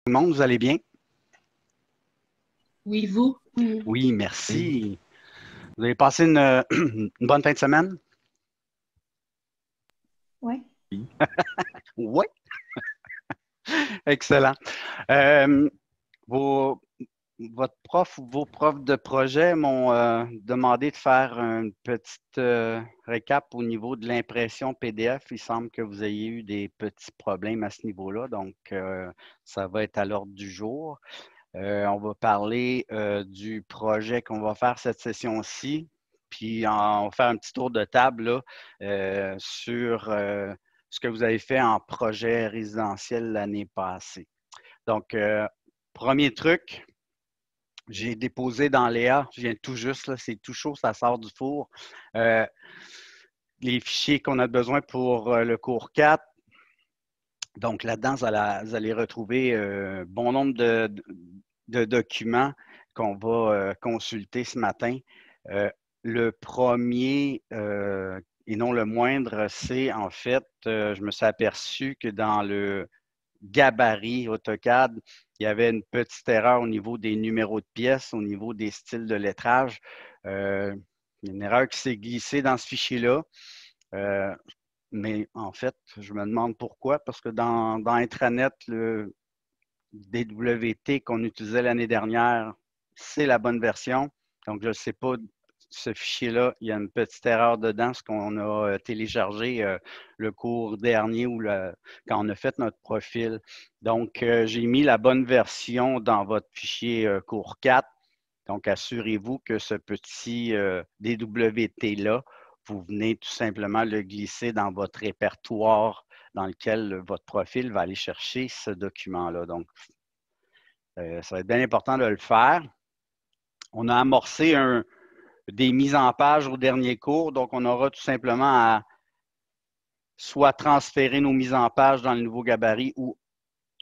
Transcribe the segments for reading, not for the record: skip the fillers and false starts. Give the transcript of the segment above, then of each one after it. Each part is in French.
Tout le monde, vous allez bien? Oui, vous? Oui, Oui. merci. Vous avez passé une bonne fin de semaine? Oui. Oui. Oui, excellent. Euh, vos, votre prof ou vos profs de projet m'ont demandé de faire une petite récap au niveau de l'impression PDF. Il semble que vous ayez eu des petits problèmes à ce niveau-là, donc ça va être à l'ordre du jour. On va parler du projet qu'on va faire cette session-ci, puis on va faire un petit tour de table là, sur ce que vous avez fait en projet résidentiel l'année passée. Donc, premier truc, j'ai déposé dans Léa, je viens tout juste, là, c'est tout chaud, ça sort du four, euh, les fichiers qu'on a besoin pour le cours 4. Donc, là-dedans, vous allez retrouver un bon nombre de documents qu'on va consulter ce matin. Le premier, et non le moindre, c'est en fait, je me suis aperçu que dans le gabarit AutoCAD, il y avait une petite erreur au niveau des numéros de pièces, au niveau des styles de lettrage. Euh, une erreur qui s'est glissée dans ce fichier-là. Euh, mais en fait, je me demande pourquoi, parce que dans Intranet, le DWT qu'on utilisait l'année dernière, c'est la bonne version. Donc, je ne sais pas, ce fichier-là, il y a une petite erreur dedans, ce qu'on a téléchargé le cours dernier ou quand on a fait notre profil. Donc, j'ai mis la bonne version dans votre fichier cours 4. Donc, assurez-vous que ce petit DWT-là, vous venez tout simplement le glisser dans votre répertoire dans lequel votre profil va aller chercher ce document-là. Donc, ça va être bien important de le faire. On a amorcé des mises en page au dernier cours, donc on aura tout simplement à soit transférer nos mises en page dans le nouveau gabarit ou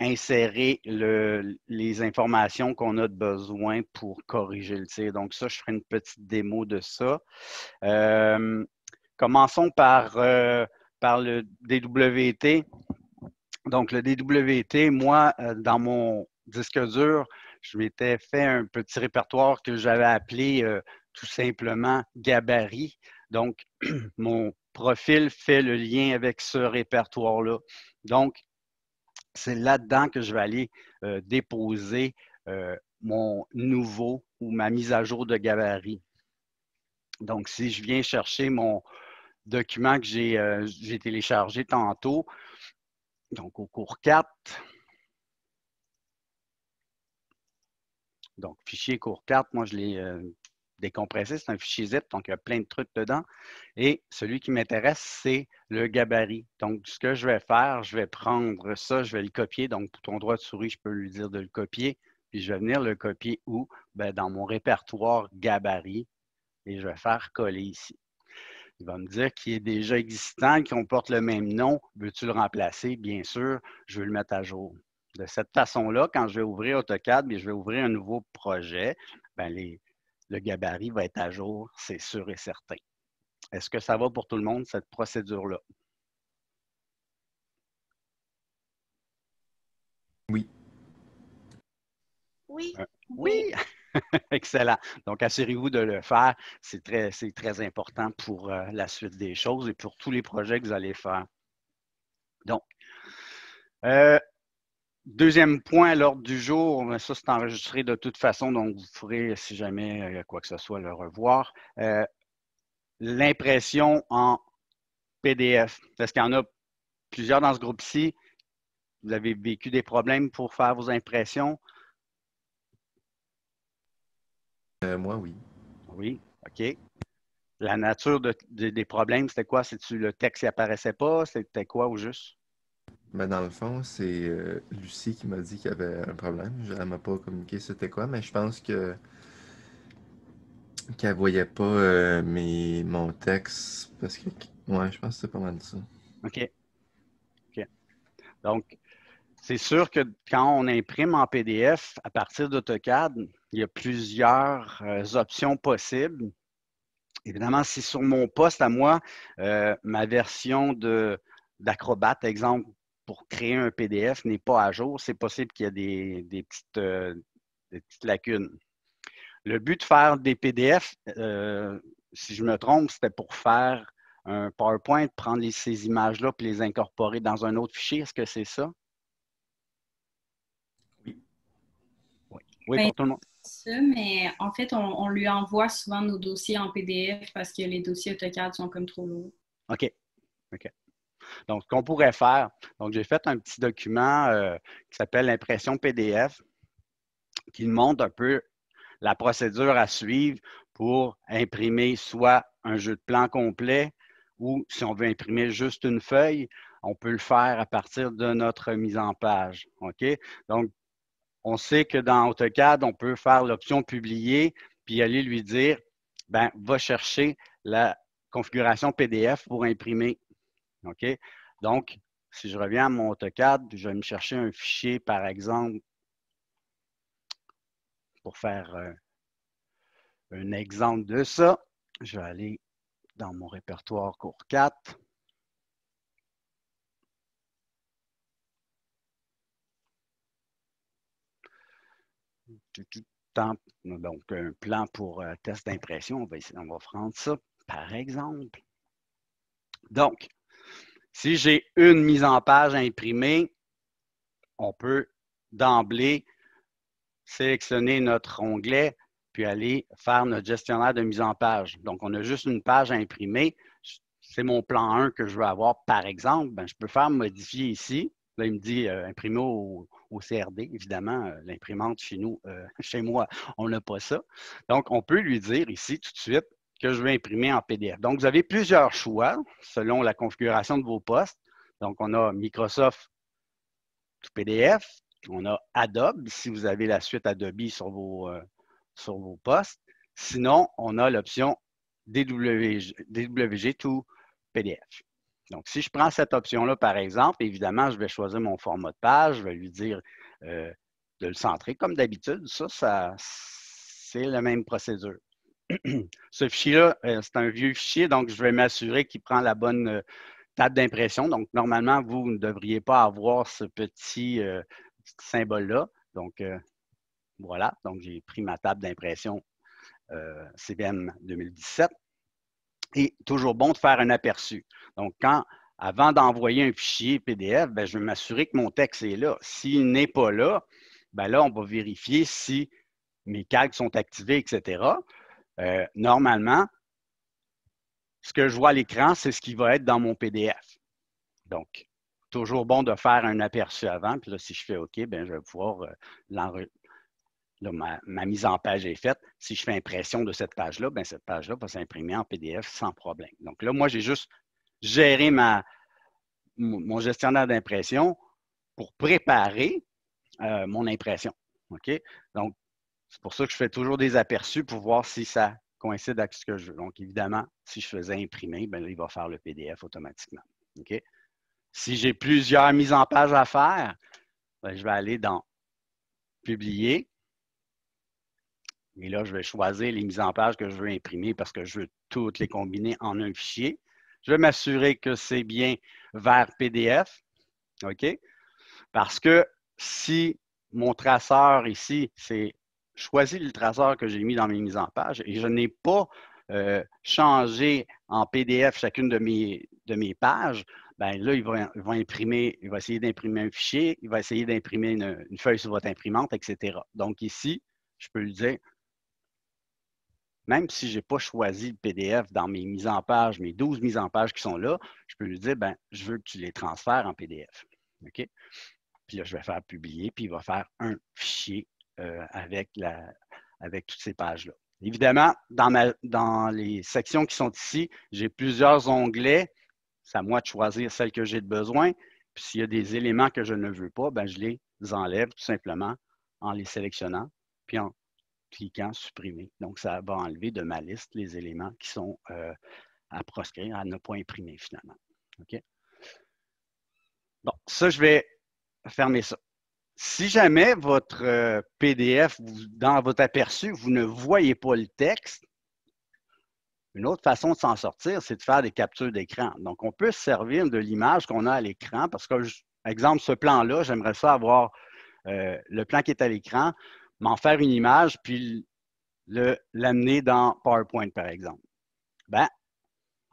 insérer les informations qu'on a de besoin pour corriger le tir. Donc ça, je ferai une petite démo de ça. Commençons par le DWT. Donc le DWT, moi, dans mon disque dur, je m'étais fait un petit répertoire que j'avais appelé tout simplement gabarit. Donc, mon profil fait le lien avec ce répertoire-là. Donc, c'est là-dedans que je vais aller déposer mon nouveau ou ma mise à jour de gabarit. Donc, si je viens chercher mon document que j'ai téléchargé tantôt, donc au cours 4, donc fichier cours 4, moi je l'ai décompressé, c'est un fichier zip, donc il y a plein de trucs dedans. Et celui qui m'intéresse, c'est le gabarit. Donc, ce que je vais faire, je vais prendre ça, je vais le copier. Donc, bouton droit de souris, je peux lui dire de le copier. Puis, je vais venir le copier où? Ben, dans mon répertoire gabarit. Et je vais faire coller ici. Il va me dire qu'il est déjà existant, qu'il comporte le même nom. Veux-tu le remplacer? Bien sûr, je veux le mettre à jour. De cette façon-là, quand je vais ouvrir AutoCAD et je vais ouvrir un nouveau projet, ben le gabarit va être à jour, c'est sûr et certain. Est-ce que ça va pour tout le monde, cette procédure-là? Oui. Oui. Oui, Oui. excellent. Donc, assurez-vous de le faire. C'est très important pour la suite des choses et pour tous les projets que vous allez faire. Donc, euh, deuxième point à l'ordre du jour, ça c'est enregistré de toute façon, donc vous pourrez, si jamais quoi que ce soit, le revoir. L'impression en PDF. Est-ce qu'il y en a plusieurs dans ce groupe-ci? Vous avez vécu des problèmes pour faire vos impressions? Moi, oui. Oui, OK. La nature des problèmes, c'était quoi? C'est-tu le texte qui apparaissait pas? C'était quoi au juste? Ben, dans le fond, c'est Lucie qui m'a dit qu'il y avait un problème. Elle m'a pas communiqué c'était quoi, mais je pense que qu'elle voyait pas mon texte parce que ouais, je pense que c'est pas mal ça. OK. OK. Donc, c'est sûr que quand on imprime en PDF à partir d'AutoCAD, il y a plusieurs options possibles. Évidemment, si sur mon poste à moi, ma version d'Acrobat, exemple, pour créer un PDF n'est pas à jour, c'est possible qu'il y ait des petites lacunes. Le but de faire des PDF, si je me trompe, c'était pour faire un PowerPoint, prendre ces images-là et les incorporer dans un autre fichier. Est-ce que c'est ça? Oui. Oui, Ben, pour tout le monde. ça, mais en fait, on lui envoie souvent nos dossiers en PDF parce que les dossiers AutoCAD sont comme trop lourds. OK. Donc, ce qu'on pourrait faire, donc j'ai fait un petit document qui s'appelle l'impression PDF qui montre un peu la procédure à suivre pour imprimer soit un jeu de plan complet ou si on veut imprimer juste une feuille, on peut le faire à partir de notre mise en page. OK? Donc, on sait que dans AutoCAD, on peut faire l'option publier puis aller lui dire, ben, va chercher la configuration PDF pour imprimer. OK? Donc, si je reviens à mon AutoCAD, je vais me chercher un fichier, par exemple, pour faire un exemple de ça. Je vais aller dans mon répertoire cours 4. Donc, un plan pour test d'impression. On va prendre ça, par exemple. Donc, si j'ai une mise en page imprimée, on peut d'emblée sélectionner notre onglet puis aller faire notre gestionnaire de mise en page. Donc, on a juste une page à imprimer. C'est mon plan 1 que je veux avoir, par exemple. Ben, je peux faire modifier ici. Là, il me dit imprimer au CRD. Évidemment, l'imprimante chez nous, chez moi, on n'a pas ça. Donc, on peut lui dire ici tout de suite que je veux imprimer en PDF. Donc, vous avez plusieurs choix selon la configuration de vos postes. Donc, on a Microsoft tout PDF. On a Adobe, si vous avez la suite Adobe sur vos postes. Sinon, on a l'option DWG to PDF. Donc, si je prends cette option-là, par exemple, évidemment, je vais choisir mon format de page, je vais lui dire de le centrer comme d'habitude. Ça c'est la même procédure. Ce fichier-là, c'est un vieux fichier, donc je vais m'assurer qu'il prend la bonne table d'impression. Donc, normalement, vous ne devriez pas avoir ce petit symbole-là. Donc, voilà. Donc, j'ai pris ma table d'impression CVM 2017. Et toujours bon de faire un aperçu. Donc, avant d'envoyer un fichier PDF, ben, je vais m'assurer que mon texte est là. S'il n'est pas là, ben là, on va vérifier si mes calques sont activés, etc. Normalement, ce que je vois à l'écran, c'est ce qui va être dans mon PDF. Donc, toujours bon de faire un aperçu avant. Puis là, si je fais OK, bien, je vais pouvoir là, ma mise en page est faite. Si je fais impression de cette page-là, bien, cette page-là va s'imprimer en PDF sans problème. Donc là, moi, j'ai juste géré mon gestionnaire d'impression pour préparer mon impression. OK? Donc, c'est pour ça que je fais toujours des aperçus pour voir si ça coïncide avec ce que je veux. Donc, évidemment, si je faisais imprimer, bien là, il va faire le PDF automatiquement. OK? Si j'ai plusieurs mises en page à faire, bien, je vais aller dans Publier. Et là, je vais choisir les mises en page que je veux imprimer parce que je veux toutes les combiner en un fichier. Je vais m'assurer que c'est bien vers PDF. OK? Parce que si mon traceur ici, c'est choisir le traceur que j'ai mis dans mes mises en page et je n'ai pas changé en PDF chacune de mes pages, bien là, il va imprimer, il va essayer d'imprimer un fichier, il va essayer d'imprimer une feuille sur votre imprimante, etc. Donc ici, je peux lui dire, même si je n'ai pas choisi le PDF dans mes mises en page, mes 12 mises en page qui sont là, je peux lui dire, ben, je veux que tu les transfères en PDF. OK? Puis là, je vais faire publier, puis il va faire un fichier avec toutes ces pages-là. Évidemment, dans les sections qui sont ici, j'ai plusieurs onglets. C'est à moi de choisir celles que j'ai de besoin. Puis s'il y a des éléments que je ne veux pas, ben, je les enlève tout simplement en les sélectionnant, puis en cliquant supprimer. Donc, ça va enlever de ma liste les éléments qui sont à proscrire, à ne pas imprimer finalement. OK? Bon, ça, je vais fermer ça. Si jamais votre PDF, dans votre aperçu, vous ne voyez pas le texte, une autre façon de s'en sortir, c'est de faire des captures d'écran. Donc, on peut se servir de l'image qu'on a à l'écran parce que exemple, ce plan-là, j'aimerais ça avoir le plan qui est à l'écran, m'en faire une image, puis l'amener dans PowerPoint, par exemple. Ben,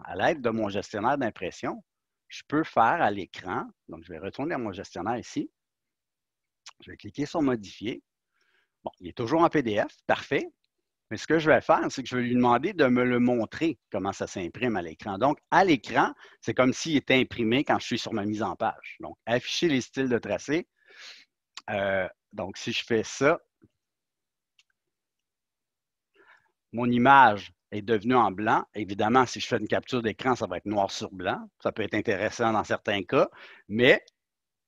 à l'aide de mon gestionnaire d'impression, je peux faire à l'écran, donc je vais retourner à mon gestionnaire ici, je vais cliquer sur modifier. Bon, il est toujours en PDF, parfait. Mais ce que je vais faire, c'est que je vais lui demander de me le montrer, comment ça s'imprime à l'écran. Donc, à l'écran, c'est comme s'il était imprimé quand je suis sur ma mise en page. Donc, afficher les styles de tracé. Donc, si je fais ça, mon image est devenue en blanc. Évidemment, si je fais une capture d'écran, ça va être noir sur blanc. Ça peut être intéressant dans certains cas, mais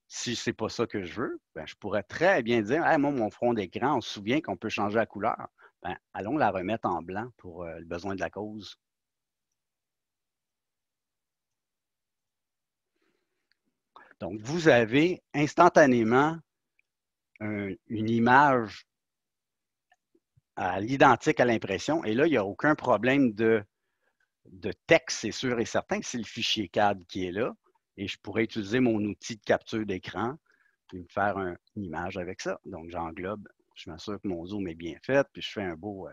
si ce n'est pas ça que je veux, ben, je pourrais très bien dire, hey, moi, mon fond d'écran, on se souvient qu'on peut changer la couleur. Ben, allons la remettre en blanc pour le besoin de la cause. Donc, vous avez instantanément une image à l'identique à l'impression. Et là, il n'y a aucun problème de texte, c'est sûr et certain. C'est le fichier CAD qui est là. Et je pourrais utiliser mon outil de capture d'écran et me faire une image avec ça. Donc, j'englobe, je m'assure que mon zoom est bien fait, puis je fais un beau...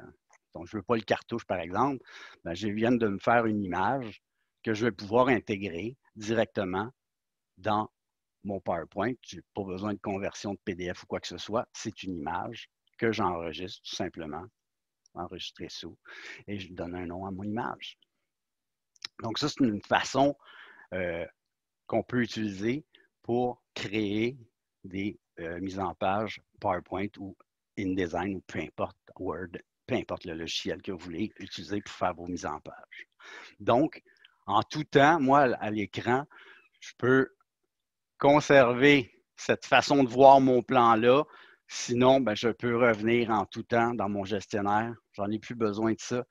donc, je ne veux pas le cartouche, par exemple. Ben, je viens de me faire une image que je vais pouvoir intégrer directement dans mon PowerPoint. Je n'ai pas besoin de conversion de PDF ou quoi que ce soit. C'est une image que j'enregistre tout simplement, enregistrer sous, et je donne un nom à mon image. Donc, ça, c'est une façon qu'on peut utiliser pour créer des mises en page PowerPoint ou InDesign ou peu importe, Word, peu importe le logiciel que vous voulez utiliser pour faire vos mises en page. Donc, en tout temps, moi, à l'écran, je peux conserver cette façon de voir mon plan-là. Sinon, ben, je peux revenir en tout temps dans mon gestionnaire. J'en ai plus besoin de ça.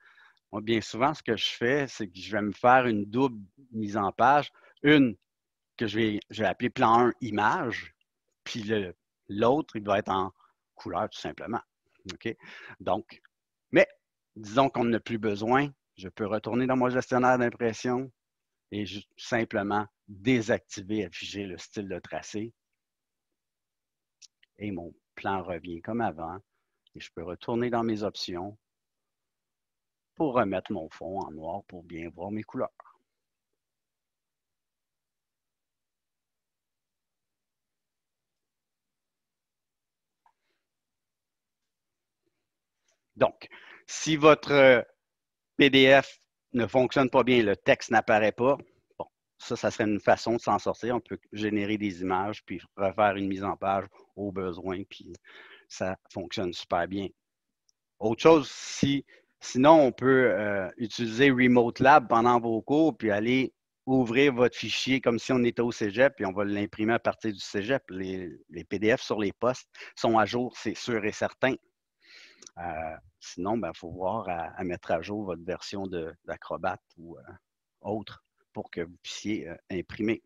Moi, bien souvent, ce que je fais, c'est que je vais me faire une double mise en page. Une que je vais appeler plan 1 image, puis l'autre, il doit être en couleur tout simplement. OK? Donc, mais disons qu'on n'a plus besoin, je peux retourner dans mon gestionnaire d'impression et simplement désactiver, afficher le style de tracé. Et mon plan revient comme avant. Et je peux retourner dans mes options pour remettre mon fond en noir pour bien voir mes couleurs. Donc, si votre PDF ne fonctionne pas bien, le texte n'apparaît pas, bon, ça serait une façon de s'en sortir. On peut générer des images, puis refaire une mise en page au besoin, puis ça fonctionne super bien. Autre chose, sinon, on peut utiliser Remote Lab pendant vos cours, puis aller ouvrir votre fichier comme si on était au cégep, puis on va l'imprimer à partir du cégep. Les PDF sur les postes sont à jour, c'est sûr et certain. Sinon, il faut voir à mettre à jour votre version d'Acrobat ou autre pour que vous puissiez imprimer.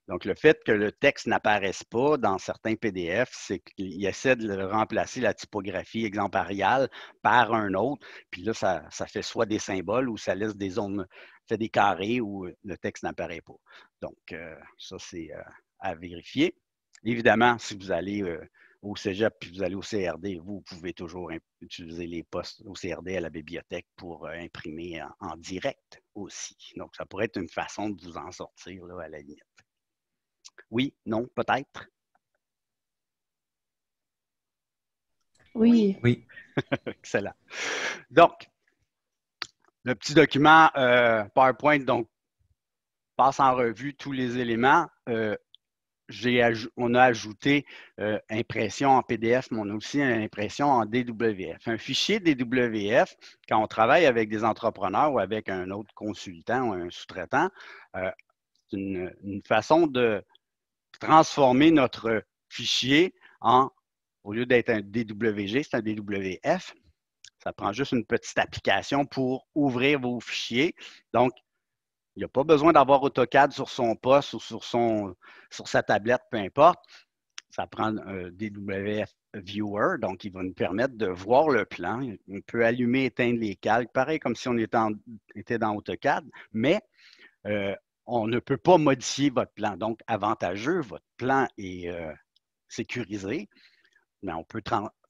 Donc, le fait que le texte n'apparaisse pas dans certains PDF, c'est qu'il essaie de remplacer la typographie exempariale par un autre. Puis là, ça fait soit des symboles ou ça laisse des zones, fait des carrés où le texte n'apparaît pas. Donc, ça, c'est à vérifier. Évidemment, si vous allez au cégep puis vous allez au CRD, vous pouvez toujours utiliser les postes au CRD à la bibliothèque pour imprimer en direct aussi. Donc, ça pourrait être une façon de vous en sortir là, à la limite. Oui, non, peut-être. Oui. Oui. Excellent. Donc, le petit document PowerPoint donc, passe en revue tous les éléments. On a ajouté impression en PDF, mais on a aussi une impression en DWF. Un fichier DWF, quand on travaille avec des entrepreneurs ou avec un autre consultant ou un sous-traitant, c'est une façon de transformer notre fichier au lieu d'être un DWG, c'est un DWF. Ça prend juste une petite application pour ouvrir vos fichiers. Donc, il n'y a pas besoin d'avoir AutoCAD sur son poste ou sur sa tablette, peu importe. Ça prend un DWF Viewer, donc il va nous permettre de voir le plan. On peut allumer, éteindre les calques, pareil comme si on était dans AutoCAD, mais on ne peut pas modifier votre plan. Donc, avantageux, votre plan est sécurisé, mais on peut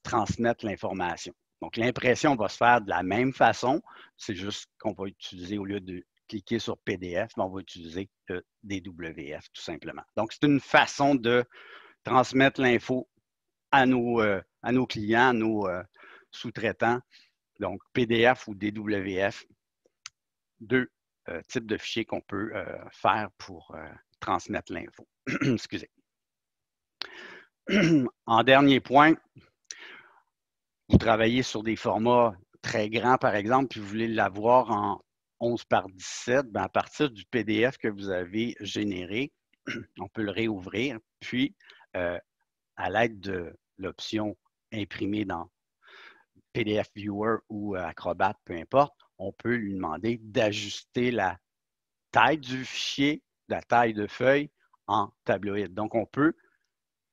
transmettre l'information. Donc, l'impression va se faire de la même façon. C'est juste qu'on va utiliser, au lieu de cliquer sur PDF, on va utiliser le DWF, tout simplement. Donc, c'est une façon de transmettre l'info à nos clients, à nos sous-traitants. Donc, PDF ou DWF, deux types de fichiers qu'on peut faire pour transmettre l'info. Excusez. En dernier point, vous travaillez sur des formats très grands, par exemple, puis vous voulez l'avoir en 11 par 17, bien, à partir du PDF que vous avez généré, on peut le réouvrir, puis à l'aide de l'option imprimée dans PDF Viewer ou Acrobat, peu importe, on peut lui demander d'ajuster la taille du fichier, la taille de feuille en tabloïd. Donc, on peut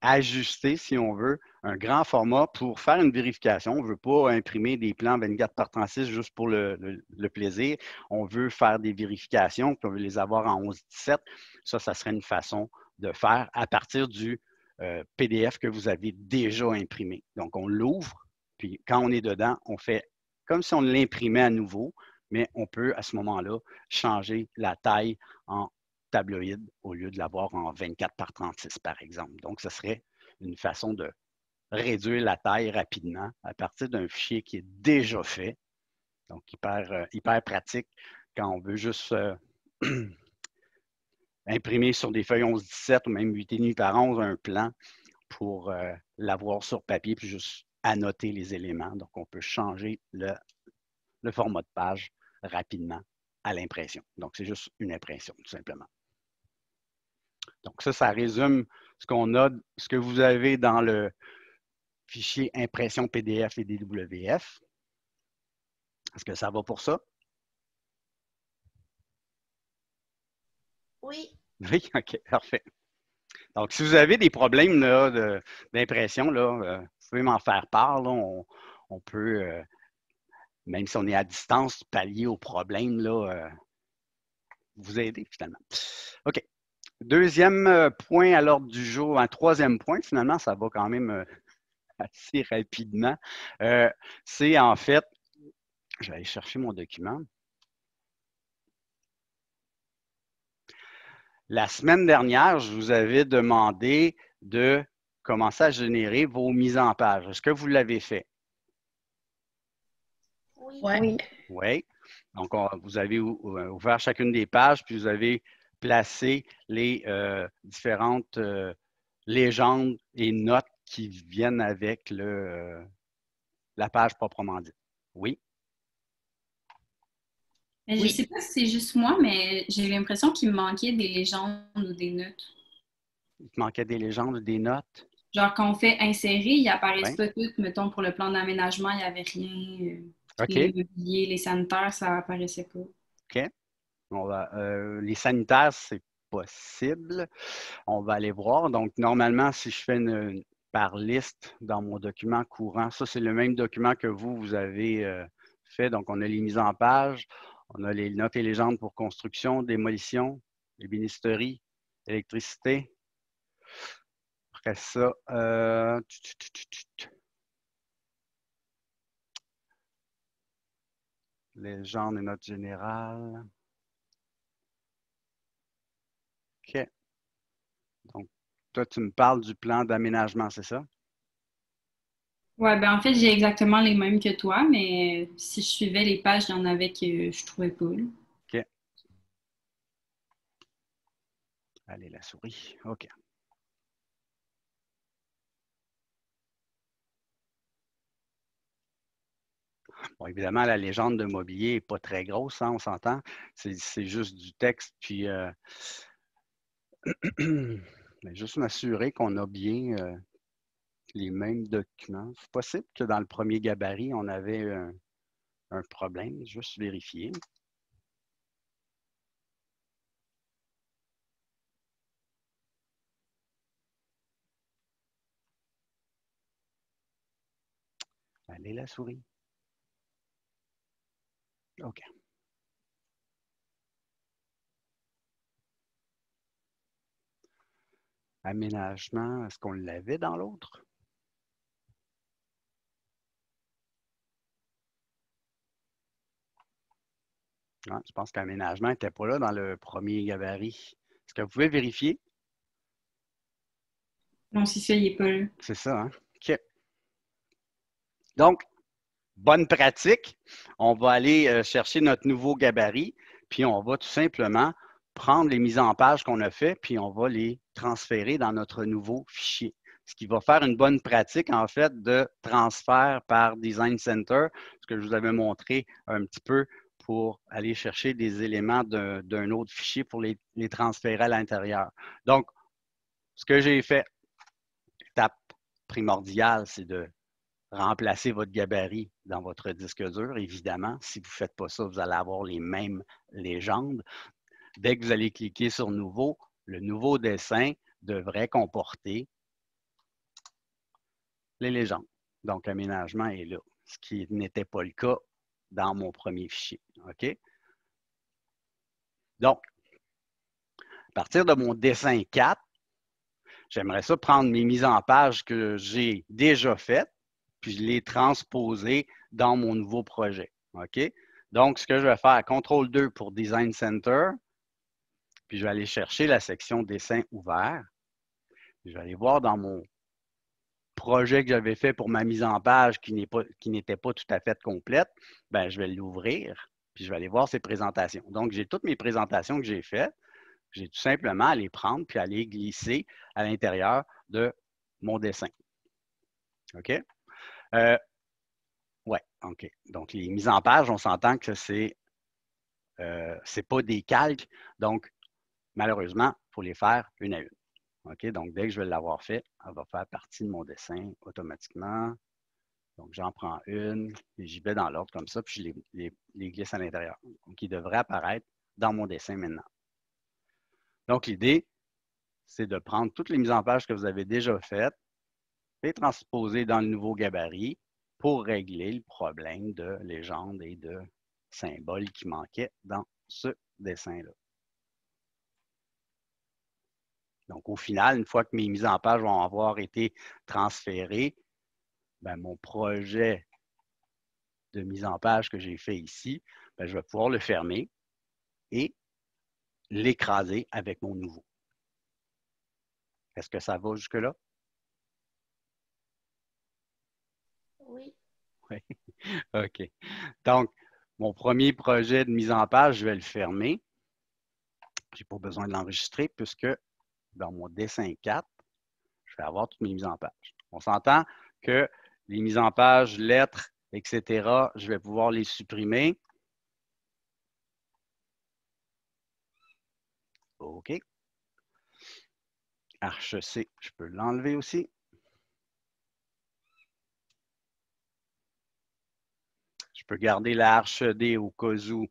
ajuster, si on veut, un grand format pour faire une vérification. On ne veut pas imprimer des plans 24 par 36 juste pour le plaisir. On veut faire des vérifications, puis on veut les avoir en 11-17. Ça serait une façon de faire à partir du PDF que vous avez déjà imprimé. Donc, on l'ouvre, puis quand on est dedans, on fait comme si on l'imprimait à nouveau, mais on peut à ce moment-là changer la taille en tabloïd au lieu de l'avoir en 24 par 36, par exemple. Donc, ce serait une façon de réduire la taille rapidement à partir d'un fichier qui est déjà fait. Donc, hyper pratique quand on veut juste imprimer sur des feuilles 11-17 ou même 8,5 par 11 un plan pour l'avoir sur papier puis juste annoter les éléments. Donc, on peut changer le format de page rapidement à l'impression. Donc, c'est juste une impression, tout simplement. Donc, ça résume ce que vous avez dans le fichier impression PDF et DWF. Est-ce que ça va pour ça? Oui. Oui, OK, parfait. Donc, si vous avez des problèmes d'impression, vous pouvez m'en faire part. Là, on peut, même si on est à distance, pallier aux problèmes, vous aider finalement. OK. Deuxième point à l'ordre du jour, un troisième point, finalement, ça va quand même assez rapidement. C'est en fait, je vais aller chercher mon document. La semaine dernière, je vous avais demandé de commencer à générer vos mises en page. Est-ce que vous l'avez fait? Oui. Oui. Oui. Donc, vous avez ouvert chacune des pages, puis vous avez placé les différentes légendes et notes qui viennent avec la page proprement dite. Oui? Mais je ne sais pas si c'est juste moi, mais j'ai l'impression qu'il me manquait des légendes ou des notes. Il te manquait des légendes ou des notes? Genre, quand on fait insérer, ils apparaissent Oui. pas toutes. Mettons, pour le plan d'aménagement, il n'y avait rien. OK. Les mobiliers, les sanitaires, ça apparaissait pas. OK. Les sanitaires, c'est possible. On va aller voir. Donc, normalement, si je fais par liste dans mon document courant, ça, c'est le même document que vous avez fait. Donc, on a les mises en page, on a les notes et légendes pour construction, démolition, ébénisterie, électricité. Après ça, légendes et notes générales. OK. Donc, toi, tu me parles du plan d'aménagement, c'est ça? Ouais, ben en fait, j'ai exactement les mêmes que toi, mais si je suivais les pages, il y en avait que je trouvais pas, là. OK. Allez, la souris. OK. Bon, évidemment, la légende de mobilier n'est pas très grosse, hein, on s'entend. C'est juste du texte, puis juste m'assurer qu'on a bien les mêmes documents. C'est possible que dans le premier gabarit, on avait un problème, juste vérifier. Allez, la souris. OK. Aménagement, est-ce qu'on l'avait dans l'autre? Ah, je pense qu'aménagement n'était pas là dans le premier gabarit. Est-ce que vous pouvez vérifier? Non, c'est ça, il n'est pas là. C'est ça, hein? OK. Donc, bonne pratique. On va aller chercher notre nouveau gabarit, puis on va tout simplement prendre les mises en page qu'on a fait, puis on va les transférer dans notre nouveau fichier. Ce qui va faire une bonne pratique, en fait, de transfert par Design Center, ce que je vous avais montré un petit peu pour aller chercher des éléments d'un autre fichier pour les transférer à l'intérieur. Donc, ce que j'ai fait, étape primordiale, c'est de remplacer votre gabarit dans votre disque dur, évidemment. Si vous ne faites pas ça, vous allez avoir les mêmes légendes. Dès que vous allez cliquer sur Nouveau, le nouveau dessin devrait comporter les légendes. Donc, aménagement est là, ce qui n'était pas le cas dans mon premier fichier. OK? Donc, à partir de mon dessin 4, j'aimerais ça prendre mes mises en page que j'ai déjà faites, puis je les transposer dans mon nouveau projet. OK? Donc, ce que je vais faire, CTRL-2 pour Design Center, puis je vais aller chercher la section Dessin ouvert. Je vais aller voir dans mon projet que j'avais fait pour ma mise en page qui n'était pas tout à fait complète. Bien, je vais l'ouvrir, puis je vais aller voir ces présentations. Donc, j'ai toutes mes présentations que j'ai faites. J'ai tout simplement à les prendre puis à les glisser à l'intérieur de mon dessin. OK? Oui, OK. Donc, les mises en page, on s'entend que c'est pas des calques. Donc, malheureusement, il faut les faire une à une. OK? Donc, dès que je vais l'avoir fait, elle va faire partie de mon dessin automatiquement. Donc, j'en prends une et j'y vais dans l'ordre comme ça, puis je les glisse à l'intérieur. Donc, ils devraient apparaître dans mon dessin maintenant. Donc, l'idée, c'est de prendre toutes les mises en page que vous avez déjà faites, les transposer dans le nouveau gabarit pour régler le problème de légende et de symboles qui manquaient dans ce dessin-là. Donc, au final, une fois que mes mises en page vont avoir été transférées, bien, mon projet de mise en page que j'ai fait ici, bien, je vais pouvoir le fermer et l'écraser avec mon nouveau. Est-ce que ça va jusque-là? Oui. Oui. OK. Donc, mon premier projet de mise en page, je vais le fermer. Je n'ai pas besoin de l'enregistrer puisque dans mon dessin 4, je vais avoir toutes mes mises en page. On s'entend que les mises en page, lettres, etc., je vais pouvoir les supprimer. OK. Arche C, je peux l'enlever aussi. Je peux garder la arche D au cas où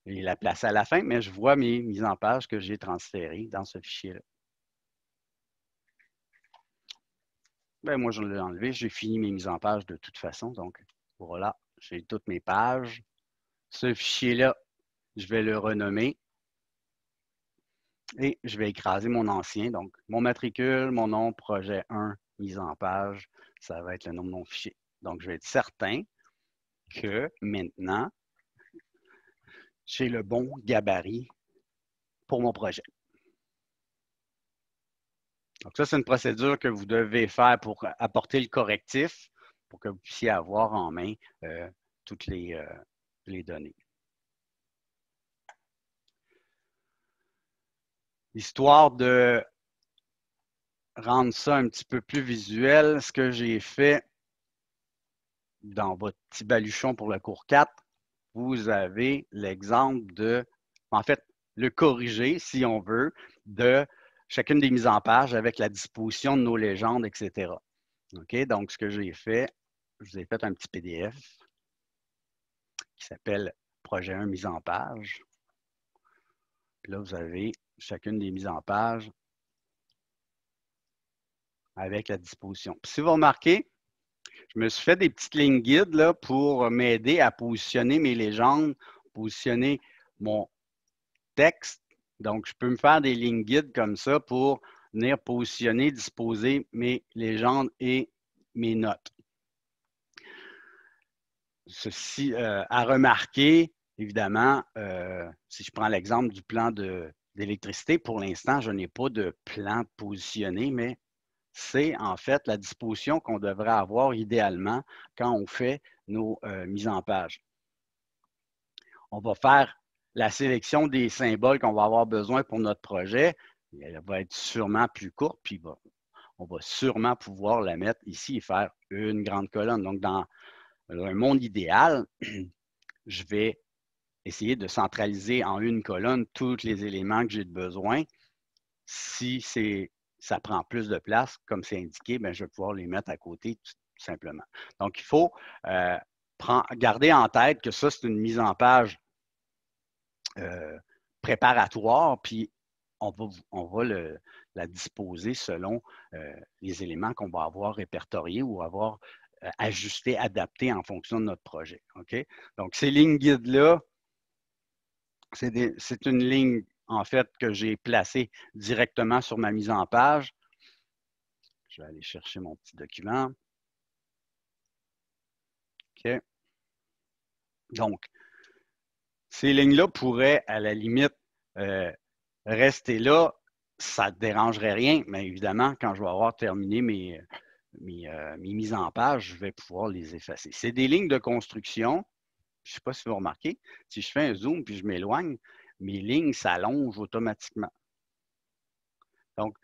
et la placer à la fin, mais je vois mes mises en page que j'ai transférées dans ce fichier-là. Ben, moi, je l'ai enlevé. J'ai fini mes mises en page de toute façon. Donc, voilà, j'ai toutes mes pages. Ce fichier-là, je vais le renommer et je vais écraser mon ancien. Donc, mon matricule, mon nom, projet 1, mise en page, ça va être le nom de mon fichier. Donc, je vais être certain que maintenant, j'ai le bon gabarit pour mon projet. Donc, ça, c'est une procédure que vous devez faire pour apporter le correctif pour que vous puissiez avoir en main toutes les données. Histoire de rendre ça un petit peu plus visuel, ce que j'ai fait dans votre petit baluchon pour le cours 4, vous avez l'exemple de, en fait, le corrigé, si on veut, de chacune des mises en page avec la disposition de nos légendes, etc. OK? Donc, ce que j'ai fait, je vous ai fait un petit PDF qui s'appelle Projet 1 mise en page. Puis là, vous avez chacune des mises en page avec la disposition. Puis si vous remarquez, je me suis fait des petites lignes guides là, pour m'aider à positionner mes légendes, positionner mon texte. Donc, je peux me faire des lignes guides comme ça pour venir positionner, disposer mes légendes et mes notes. Ceci à remarquer, évidemment, si je prends l'exemple du plan d'électricité, pour l'instant, je n'ai pas de plan positionné, mais c'est en fait la disposition qu'on devrait avoir idéalement quand on fait nos mises en page. On va faire la sélection des symboles qu'on va avoir besoin pour notre projet. Elle va être sûrement plus courte, puis on va sûrement pouvoir la mettre ici et faire une grande colonne. Donc, dans un monde idéal, je vais essayer de centraliser en une colonne tous les éléments que j'ai besoin. Si ça prend plus de place, comme c'est indiqué, bien, je vais pouvoir les mettre à côté tout simplement. Donc, il faut garder en tête que ça, c'est une mise en page préparatoire, puis on va la disposer selon les éléments qu'on va avoir répertoriés ou avoir ajustés, adaptés en fonction de notre projet. OK? Donc, ces lignes guides-là, c'est une ligne, en fait, que j'ai placée directement sur ma mise en page. Je vais aller chercher mon petit document. OK. Donc, ces lignes-là pourraient, à la limite, rester là. Ça ne dérangerait rien, mais évidemment, quand je vais avoir terminé mes mises en page, je vais pouvoir les effacer. C'est des lignes de construction. Je ne sais pas si vous remarquez, si je fais un zoom puis je m'éloigne, mes lignes s'allongent automatiquement. Donc,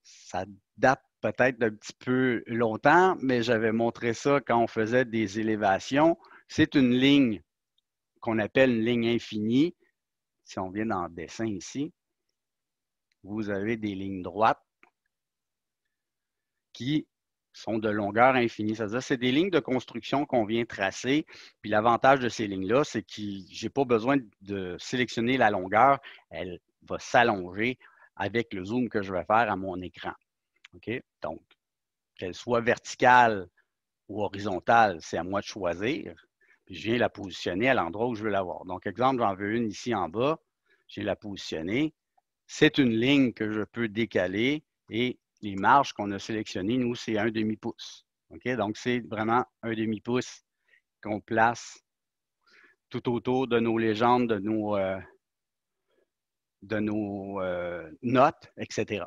ça date peut-être d'un petit peu longtemps, mais j'avais montré ça quand on faisait des élévations. C'est une ligne qu'on appelle une ligne infinie. Si on vient dans le dessin ici, vous avez des lignes droites qui sont de longueur infinie. C'est-à-dire que c'est des lignes de construction qu'on vient tracer. Puis l'avantage de ces lignes-là, c'est que je n'ai pas besoin de sélectionner la longueur. Elle va s'allonger avec le zoom que je vais faire à mon écran. OK? Donc, qu'elle soit verticale ou horizontale, c'est à moi de choisir. Puis je viens la positionner à l'endroit où je veux l'avoir. Donc, exemple, j'en veux une ici en bas. Je viens la positionner. C'est une ligne que je peux décaler et les marges qu'on a sélectionnées, nous, c'est un demi-pouce. OK? Donc, c'est vraiment un demi-pouce qu'on place tout autour de nos légendes, de nos notes, etc.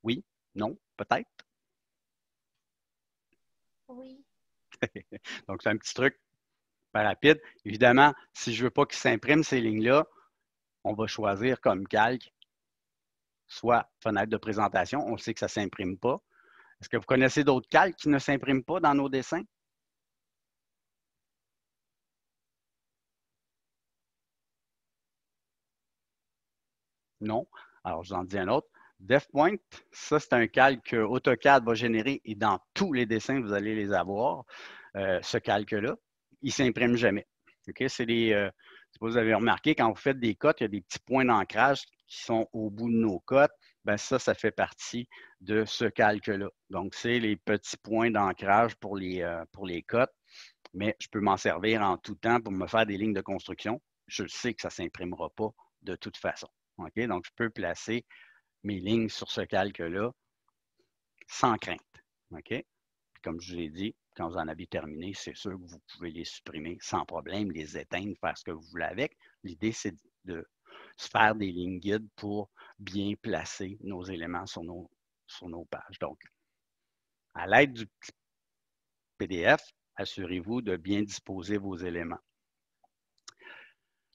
Oui? Non? Peut-être? Oui. Donc, c'est un petit truc pas rapide. Évidemment, si je ne veux pas qu'ils s'impriment ces lignes-là, on va choisir comme calque, soit fenêtre de présentation. On sait que ça ne s'imprime pas. Est-ce que vous connaissez d'autres calques qui ne s'impriment pas dans nos dessins? Non. Alors, je vous en dis un autre. DefPoint, ça, c'est un calque que AutoCAD va générer et dans tous les dessins, vous allez les avoir. Ce calque-là, il ne s'imprime jamais. Okay? C'est vous avez remarqué, quand vous faites des cotes, il y a des petits points d'ancrage qui sont au bout de nos cotes. Ben ça fait partie de ce calque-là. Donc, c'est les petits points d'ancrage pour les cotes, mais je peux m'en servir en tout temps pour me faire des lignes de construction. Je sais que ça ne s'imprimera pas de toute façon. Okay? Donc, je peux placer mes lignes sur ce calque-là sans crainte. OK? Puis comme je vous l'ai dit, quand vous en avez terminé, c'est sûr que vous pouvez les supprimer sans problème, les éteindre, faire ce que vous voulez avec. L'idée, c'est de se faire des lignes guides pour bien placer nos éléments sur nos pages. Donc, à l'aide du petit PDF, assurez-vous de bien disposer vos éléments.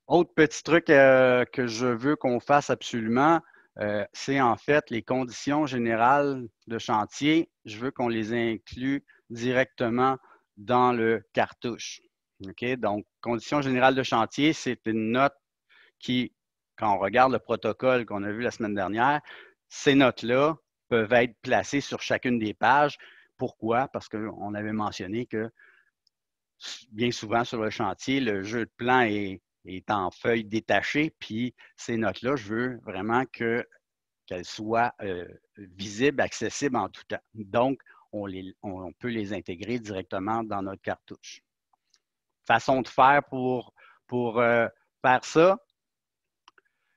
Autre petit truc que je veux qu'on fasse absolument, c'est en fait les conditions générales de chantier. Je veux qu'on les inclue directement dans le cartouche. OK? Donc, conditions générales de chantier, c'est une note qui, quand on regarde le protocole qu'on a vu la semaine dernière, ces notes-là peuvent être placées sur chacune des pages. Pourquoi? Parce qu'on avait mentionné que bien souvent sur le chantier, le jeu de plan est en feuilles détachées, puis ces notes-là, je veux vraiment qu'elles soient visibles, accessibles en tout temps. Donc, on peut les intégrer directement dans notre cartouche. Façon de faire pour faire ça,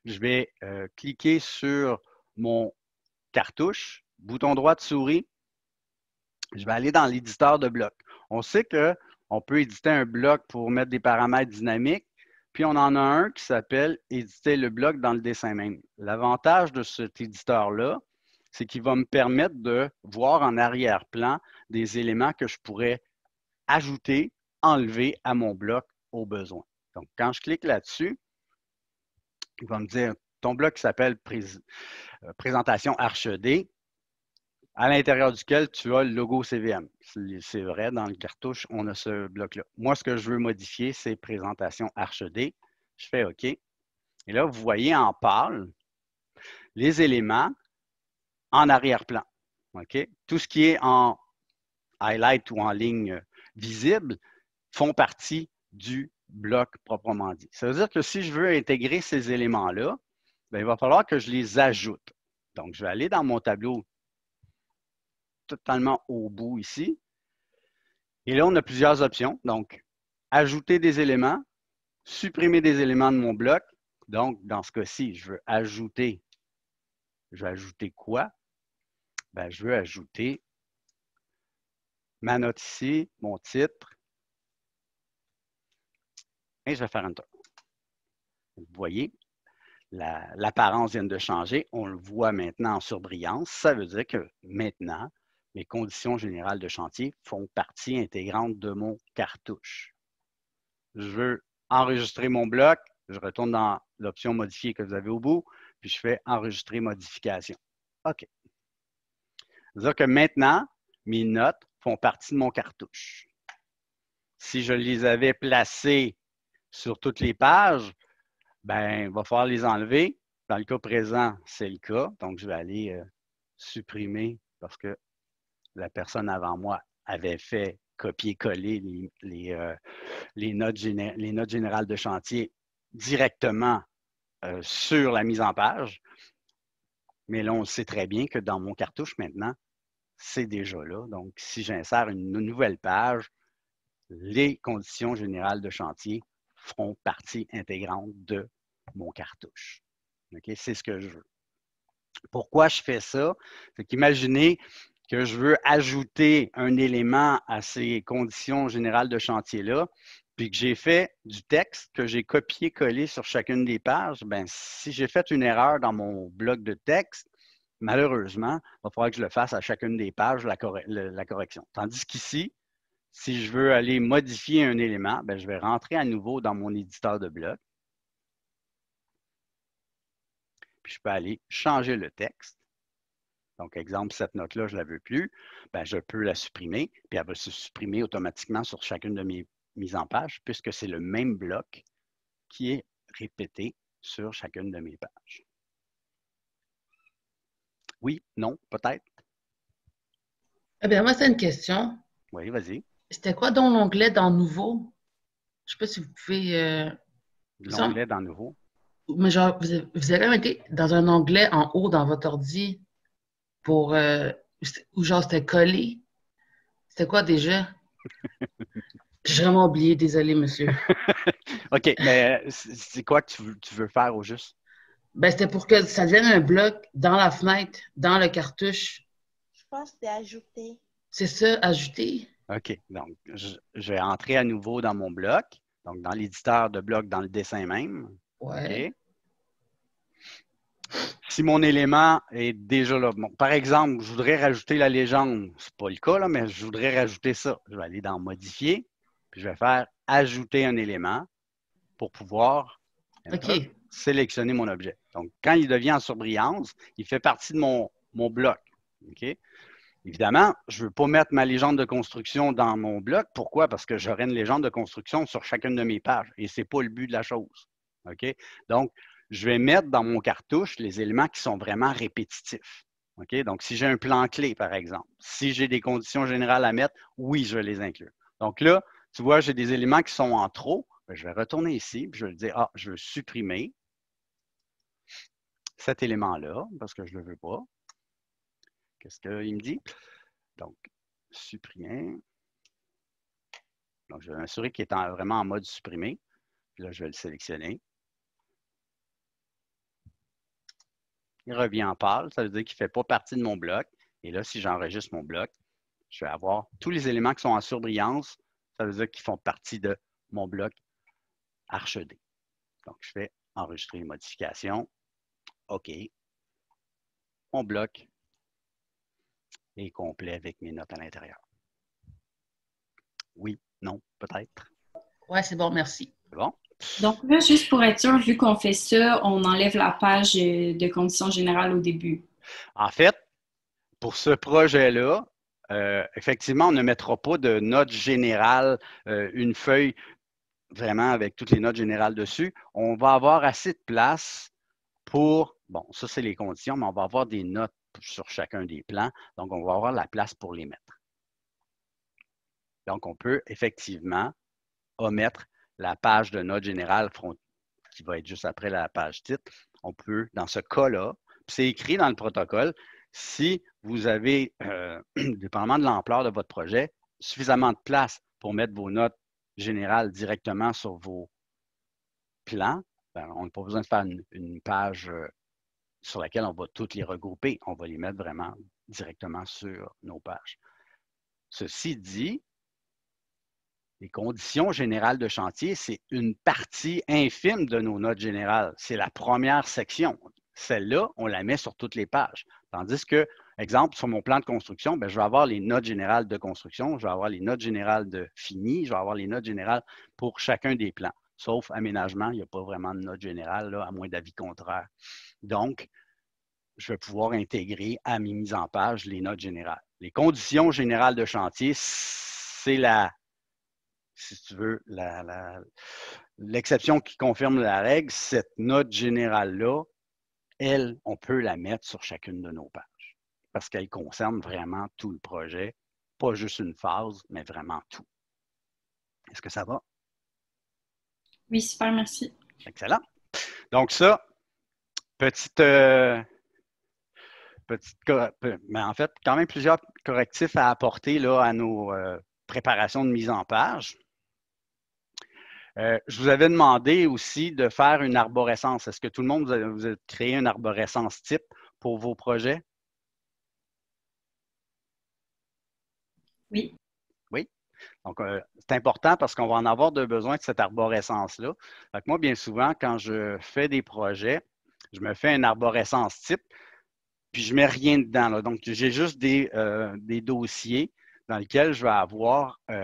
je vais cliquer sur mon cartouche, bouton droit de souris, je vais aller dans l'éditeur de bloc. On sait qu'on peut éditer un bloc pour mettre des paramètres dynamiques, puis on en a un qui s'appelle éditer le bloc dans le dessin même. L'avantage de cet éditeur-là, c'est qu'il va me permettre de voir en arrière-plan des éléments que je pourrais ajouter, enlever à mon bloc au besoin. Donc, quand je clique là-dessus, il va me dire ton bloc qui s'appelle présentation Archd, à l'intérieur duquel tu as le logo CVM. C'est vrai, dans le cartouche, on a ce bloc-là. Moi, ce que je veux modifier, c'est présentation Archd. Je fais OK. Et là, vous voyez en pâle les éléments en arrière-plan. OK? Tout ce qui est en highlight ou en ligne visible font partie du bloc proprement dit. Ça veut dire que si je veux intégrer ces éléments-là, bien, il va falloir que je les ajoute. Donc, je vais aller dans mon tableau totalement au bout ici. Et là, on a plusieurs options. Donc, ajouter des éléments, supprimer des éléments de mon bloc. Donc, dans ce cas-ci, je veux ajouter. Je vais ajouter quoi? Bien, je veux ajouter ma note ici, mon titre. Et je vais faire Enter. Vous voyez, l'apparence vient de changer. On le voit maintenant en surbrillance. Ça veut dire que maintenant, les conditions générales de chantier font partie intégrante de mon cartouche. Je veux enregistrer mon bloc. Je retourne dans l'option modifier que vous avez au bout, puis je fais enregistrer modification. OK. C'est-à-dire que maintenant, mes notes font partie de mon cartouche. Si je les avais placées sur toutes les pages, ben, il va falloir les enlever. Dans le cas présent, c'est le cas. Donc, je vais aller supprimer parce que la personne avant moi avait fait copier-coller les notes générales de chantier directement sur la mise en page. Mais là, on sait très bien que dans mon cartouche maintenant, c'est déjà là. Donc, si j'insère une nouvelle page, les conditions générales de chantier feront partie intégrante de mon cartouche. Okay? C'est ce que je veux. Pourquoi je fais ça? C'est qu'imaginez que je veux ajouter un élément à ces conditions générales de chantier-là, puis que j'ai fait du texte, que j'ai copié-collé sur chacune des pages, bien, si j'ai fait une erreur dans mon bloc de texte, malheureusement, il va falloir que je le fasse à chacune des pages, la correction. Tandis qu'ici, si je veux aller modifier un élément, bien, je vais rentrer à nouveau dans mon éditeur de bloc. Puis je peux aller changer le texte. Donc, exemple, cette note-là, je ne la veux plus. Bien, je peux la supprimer, puis elle va se supprimer automatiquement sur chacune de mes mises en page, puisque c'est le même bloc qui est répété sur chacune de mes pages. Oui, non, peut-être? Eh bien, moi, c'est une question. Oui, vas-y. C'était quoi dans l'onglet dans Nouveau? Je ne sais pas si vous pouvez. L'onglet dans Nouveau. Mais genre, vous avez été dans un onglet en haut dans votre ordi pour. Ou genre, c'était collé. C'était quoi déjà? J'ai vraiment oublié, désolé, monsieur. OK, mais c'est quoi que tu veux faire au juste? Ben, c'était pour que ça devienne un bloc dans la fenêtre, dans le cartouche. Je pense que c'est ajouté. C'est ça, ajouter. OK, donc je vais entrer à nouveau dans mon bloc, donc dans l'éditeur de bloc, dans le dessin même. Ouais. OK. Si mon élément est déjà là, bon, par exemple, je voudrais rajouter la légende. Ce n'est pas le cas, là, mais je voudrais rajouter ça. Je vais aller dans Modifier, puis je vais faire Ajouter un élément pour pouvoir sélectionner mon objet. Donc, quand il devient en surbrillance, il fait partie de mon bloc. OK? Évidemment, je ne veux pas mettre ma légende de construction dans mon bloc. Pourquoi? Parce que j'aurai une légende de construction sur chacune de mes pages et ce n'est pas le but de la chose. OK? Donc, je vais mettre dans mon cartouche les éléments qui sont vraiment répétitifs. OK? Donc, si j'ai un plan clé, par exemple, si j'ai des conditions générales à mettre, oui, je vais les inclure. Donc là, tu vois, j'ai des éléments qui sont en trop. Bien, je vais retourner ici, puis je vais dire, ah, je veux supprimer cet élément-là parce que je ne le veux pas. Qu'est-ce qu'il me dit? Donc, supprimer. Donc, je vais m'assurer qu'il est vraiment en mode supprimer. Puis là, je vais le sélectionner. Il revient en pâle, ça veut dire qu'il ne fait pas partie de mon bloc. Et là, si j'enregistre mon bloc, je vais avoir tous les éléments qui sont en surbrillance, ça veut dire qu'ils font partie de mon bloc Arche-D. Donc, je fais enregistrer les modifications. OK. Mon bloc est complet avec mes notes à l'intérieur. Oui, non, peut-être. Ouais, c'est bon, merci. C'est bon? Donc là, juste pour être sûr, vu qu'on fait ça, on enlève la page de conditions générales au début. En fait, pour ce projet-là, effectivement, on ne mettra pas de notes générales, une feuille vraiment avec toutes les notes générales dessus. On va avoir assez de place pour, bon, ça c'est les conditions, mais on va avoir des notes sur chacun des plans. Donc, on va avoir la place pour les mettre. Donc, on peut effectivement omettre la page de notes générales qui va être juste après la page titre. On peut, dans ce cas-là, c'est écrit dans le protocole, si vous avez, dépendamment de l'ampleur de votre projet, suffisamment de place pour mettre vos notes générales directement sur vos plans, ben, on n'a pas besoin de faire une page sur laquelle on va toutes les regrouper. On va les mettre vraiment directement sur nos pages. Ceci dit, les conditions générales de chantier, c'est une partie infime de nos notes générales. C'est la première section. Celle-là, on la met sur toutes les pages. Tandis que, exemple, sur mon plan de construction, bien, je vais avoir les notes générales de construction, je vais avoir les notes générales de fini, je vais avoir les notes générales pour chacun des plans. Sauf aménagement, il n'y a pas vraiment de notes générales, là, à moins d'avis contraire. Donc, je vais pouvoir intégrer à mes mises en page les notes générales. Les conditions générales de chantier, c'est si tu veux, l'exception qui confirme la règle. Cette note générale-là, elle, on peut la mettre sur chacune de nos pages parce qu'elle concerne vraiment tout le projet, pas juste une phase, mais vraiment tout. Est-ce que ça va? Oui, super, merci. Excellent. Donc ça, mais en fait, quand même plusieurs correctifs à apporter là, à nos préparations de mise en page. Je vous avais demandé aussi de faire une arborescence. Est-ce que tout le monde, vous a créé une arborescence type pour vos projets? Oui. Oui. Donc, c'est important parce qu'on va en avoir besoin de cette arborescence-là. Moi, bien souvent, quand je fais des projets, je me fais une arborescence type, puis je ne mets rien dedans. Là. Donc, j'ai juste des dossiers dans lesquels je vais avoir, je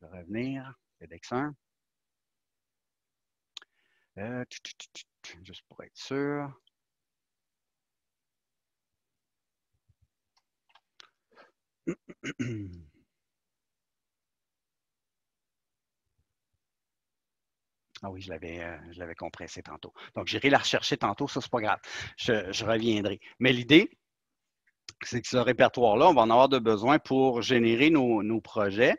vais revenir, FedEx 1. Juste pour être sûr. Ah oui, je l'avais compressé tantôt. Donc, j'irai la rechercher tantôt, ça, c'est pas grave. Je reviendrai. Mais l'idée, c'est que ce répertoire-là, on va en avoir besoin pour générer nos projets.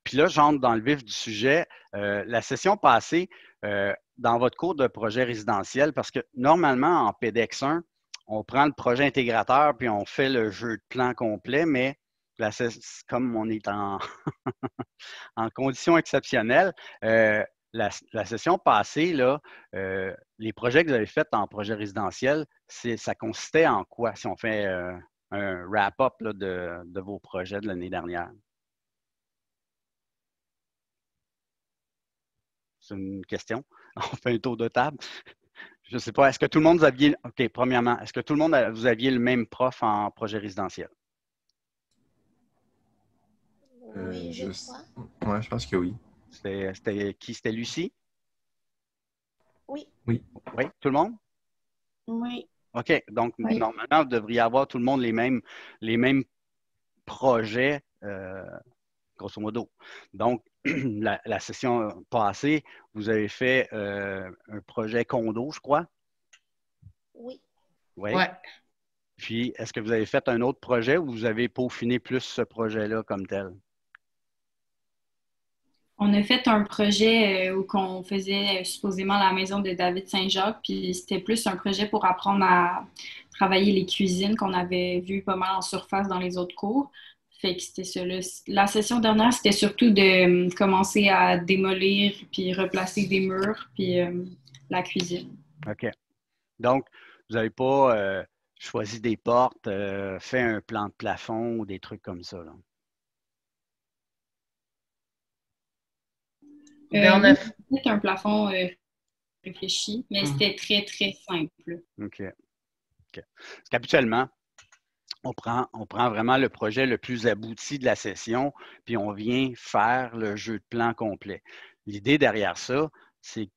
Puis là, j'entre dans le vif du sujet. La session passée, dans votre cours de projet résidentiel, parce que normalement, en PDEX 1, on prend le projet intégrateur puis on fait le jeu de plan complet, mais comme on est en, en conditions exceptionnelles, la session passée, là, les projets que vous avez faits en projet résidentiel, ça consistait en quoi si on fait un wrap-up de vos projets de l'année dernière? C'est une question. On fait un tour de table. Je ne sais pas. Est-ce que tout le monde OK, premièrement, est-ce que tout le monde, vous aviez le même prof en projet résidentiel? Oui, je crois. Ouais, je pense que oui. C'était qui? C'était Lucie? Oui. Oui. Oui, tout le monde? Oui. OK. Donc, Oui. normalement, vous devriez avoir tout le monde les mêmes projets, grosso modo. Donc, la session passée, vous avez fait un projet condo, je crois. Oui. Oui. Ouais. Puis, est-ce que vous avez fait un autre projet ou vous avez peaufiné plus ce projet-là comme tel? On a fait un projet où on faisait supposément la maison de David Saint-Jacques, puis c'était plus un projet pour apprendre à travailler les cuisines qu'on avait vu pas mal en surface dans les autres cours. Fait que c'était ça. Là. La session dernière, c'était surtout de commencer à démolir puis replacer des murs puis la cuisine. OK. Donc, vous n'avez pas choisi des portes, fait un plan de plafond ou des trucs comme ça, là. Ben, on Oui, a... c'était un plafond réfléchi, mais c'était très, très simple. OK. Parce qu'habituellement, on prend vraiment le projet le plus abouti de la session, puis on vient faire le jeu de plan complet. L'idée derrière ça, c'est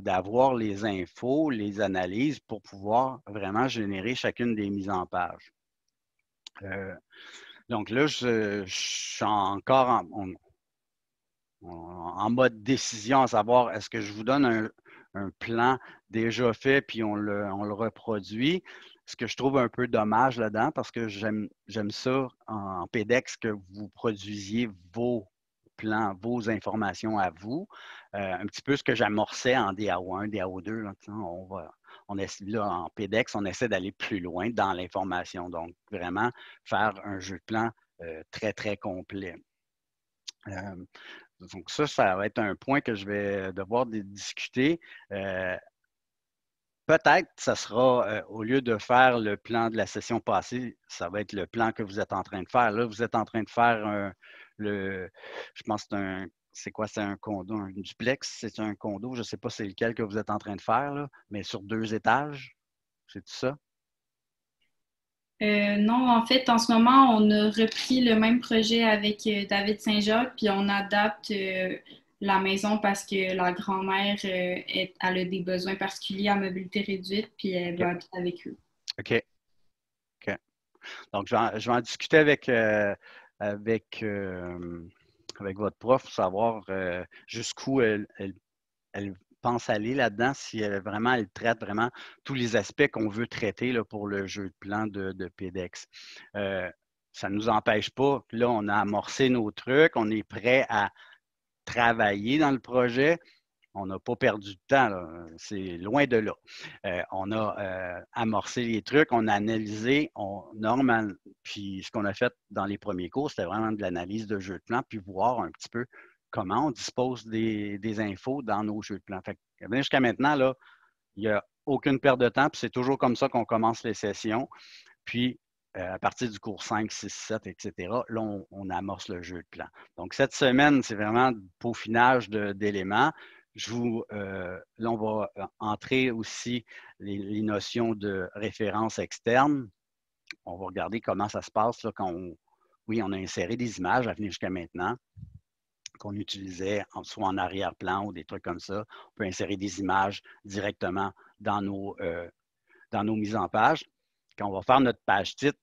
d'avoir les infos, les analyses pour pouvoir vraiment générer chacune des mises en page. Donc là, je suis encore en mode décision, à savoir est-ce que je vous donne un plan déjà fait puis on le reproduit. Ce que je trouve un peu dommage là-dedans parce que j'aime ça en PEDEX que vous produisiez vos plans, vos informations à vous. Un petit peu ce que j'amorçais en DAO1, DAO2. Là, là, en PEDEX, on essaie d'aller plus loin dans l'information. Donc, vraiment faire un jeu de plan très, très complet. Donc ça va être un point que je vais devoir discuter. Peut-être que ça sera, au lieu de faire le plan de la session passée, ça va être le plan que vous êtes en train de faire. Là, vous êtes en train de faire je pense que c'est un condo, un duplex, c'est un condo, je ne sais pas c'est lequel que vous êtes en train de faire, là, mais sur 2 étages, c'est tout ça? Non, en fait, en ce moment, on a repris le même projet avec David Saint-Jacques, puis on adapte la maison parce que la grand-mère, elle a des besoins particuliers à mobilité réduite, puis elle OK. va habiter avec eux. OK. OK. Donc, je vais en discuter avec votre prof pour savoir jusqu'où elle pense aller là-dedans, si vraiment elle traite vraiment tous les aspects qu'on veut traiter là, pour le jeu de plan de PEDEX. Ça ne nous empêche pas. Là, on a amorcé nos trucs, on est prêt à travailler dans le projet. On n'a pas perdu de temps, c'est loin de là. On a amorcé les trucs, on a analysé, puis ce qu'on a fait dans les premiers cours, c'était vraiment de l'analyse de jeu de plan, puis voir un petit peu comment on dispose des infos dans nos jeux de plan. Fait que, jusqu'à maintenant, là, il n'y a aucune perte de temps, puis c'est toujours comme ça qu'on commence les sessions. Puis, à partir du cours 5, 6, 7, etc., là, on amorce le jeu de plan. Donc, cette semaine, c'est vraiment peaufinage d'éléments. Là, on va entrer aussi les notions de référence externe. On va regarder comment ça se passe là, quand on a inséré des images à venir jusqu'à maintenant qu'on utilisait soit en arrière-plan ou des trucs comme ça. On peut insérer des images directement dans nos mises en page. Quand on va faire notre page titre,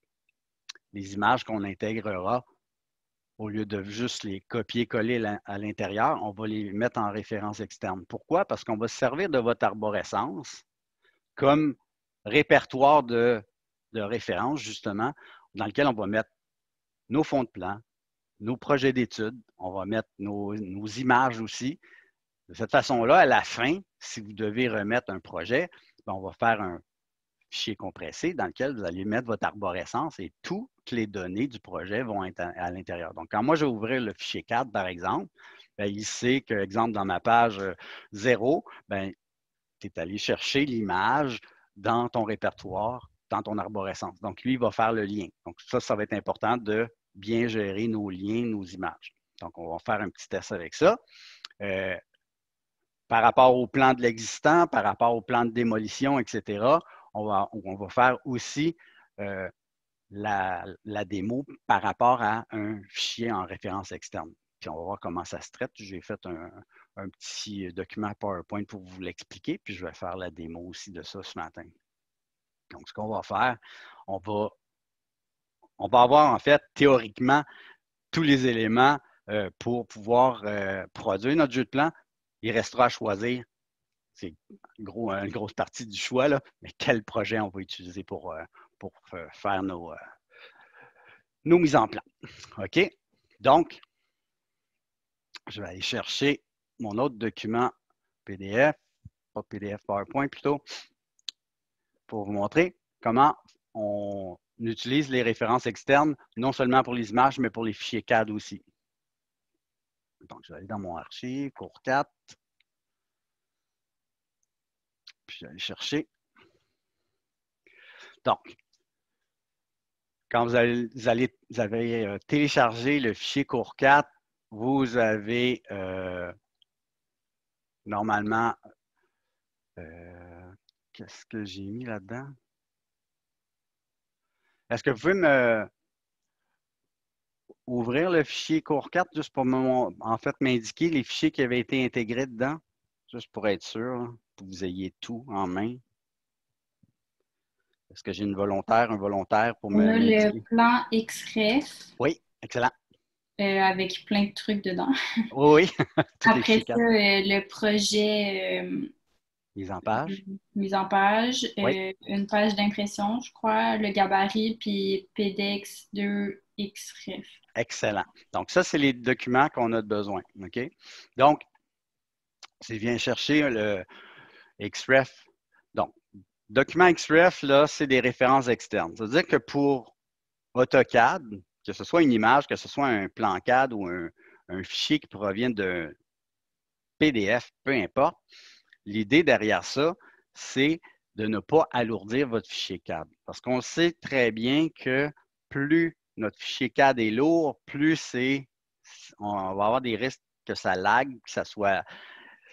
les images qu'on intégrera, au lieu de juste les copier-coller à l'intérieur, on va les mettre en référence externe. Pourquoi? Parce qu'on va se servir de votre arborescence comme répertoire de référence, justement, dans lequel on va mettre nos fonds de plan, nos projets d'études, on va mettre nos images aussi. De cette façon-là, à la fin, si vous devez remettre un projet, on va faire un fichier compressé dans lequel vous allez mettre votre arborescence et toutes les données du projet vont être à l'intérieur. Donc, quand moi, je vais ouvrir le fichier 4, par exemple, bien, il sait que, exemple, dans ma page 0, ben, tu es allé chercher l'image dans ton répertoire, dans ton arborescence. Donc, lui, il va faire le lien. Donc, ça va être important de bien gérer nos liens, nos images. Donc, on va faire un petit test avec ça. Par rapport au plan de l'existant, par rapport au plan de démolition, etc., on va faire aussi la démo par rapport à un fichier en référence externe. Puis on va voir comment ça se traite. J'ai fait un petit document PowerPoint pour vous l'expliquer, puis je vais faire la démo aussi de ça ce matin. Donc, ce qu'on va faire, on va avoir en fait théoriquement tous les éléments pour pouvoir produire notre jeu de plan. Il restera à choisir. C'est une grosse partie du choix, là, mais quel projet on va utiliser pour faire nos mises en plan. OK? Donc, je vais aller chercher mon autre document PDF, pas PDF PowerPoint plutôt, pour vous montrer comment on utilise les références externes, non seulement pour les images, mais pour les fichiers CAD aussi. Donc, je vais aller dans mon archive, cours 4. Puis, je vais aller chercher Donc, quand vous avez téléchargé le fichier cours 4, vous avez normalement, qu'est-ce que j'ai mis là-dedans? Est-ce que vous pouvez me ouvrir le fichier cours 4 juste pour en fait m'indiquer les fichiers qui avaient été intégrés dedans? Juste pour être sûr, là, pour que vous ayez tout en main. Est-ce que j'ai un volontaire pour On a m'indiquer? le plan XREF Oui, excellent. avec plein de trucs dedans. Oui, tous les Après fichiers ça, 4. le projet Mise en page. mise en page, Oui, une page d'impression, je crois, le gabarit, puis PDX 2 XREF. excellent. Donc, ça, c'est les documents qu'on a besoin. OK? Donc, si je viens chercher le XREF, donc, document XREF, là, c'est des références externes. Ça veut dire que pour AutoCAD, que ce soit une image, que ce soit un plan CAD ou un fichier qui provient d'un PDF, peu importe, l'idée derrière ça, c'est de ne pas alourdir votre fichier CAD. Parce qu'on sait très bien que plus notre fichier CAD est lourd, plus on va avoir des risques que ça lag, que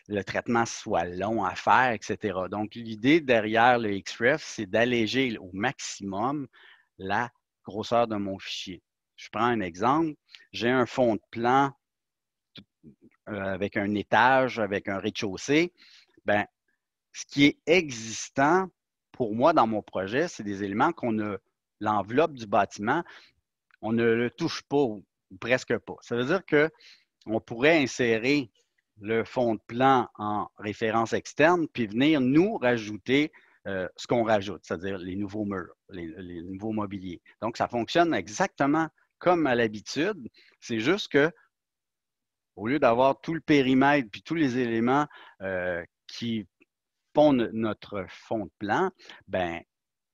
le traitement soit long à faire, etc. Donc, l'idée derrière le XREF, c'est d'alléger au maximum la grosseur de mon fichier. Je prends un exemple. J'ai un fond de plan avec un étage, avec un rez-de-chaussée. Ben, ce qui est existant pour moi dans mon projet, c'est des éléments qu'on a, l'enveloppe du bâtiment, on ne le touche pas ou presque pas. Ça veut dire qu'on pourrait insérer le fond de plan en référence externe, puis venir nous rajouter ce qu'on rajoute, c'est-à-dire les nouveaux murs, les nouveaux mobiliers. Donc, ça fonctionne exactement comme à l'habitude. C'est juste que au lieu d'avoir tout le périmètre puis tous les éléments qui font notre fond de plan, ben,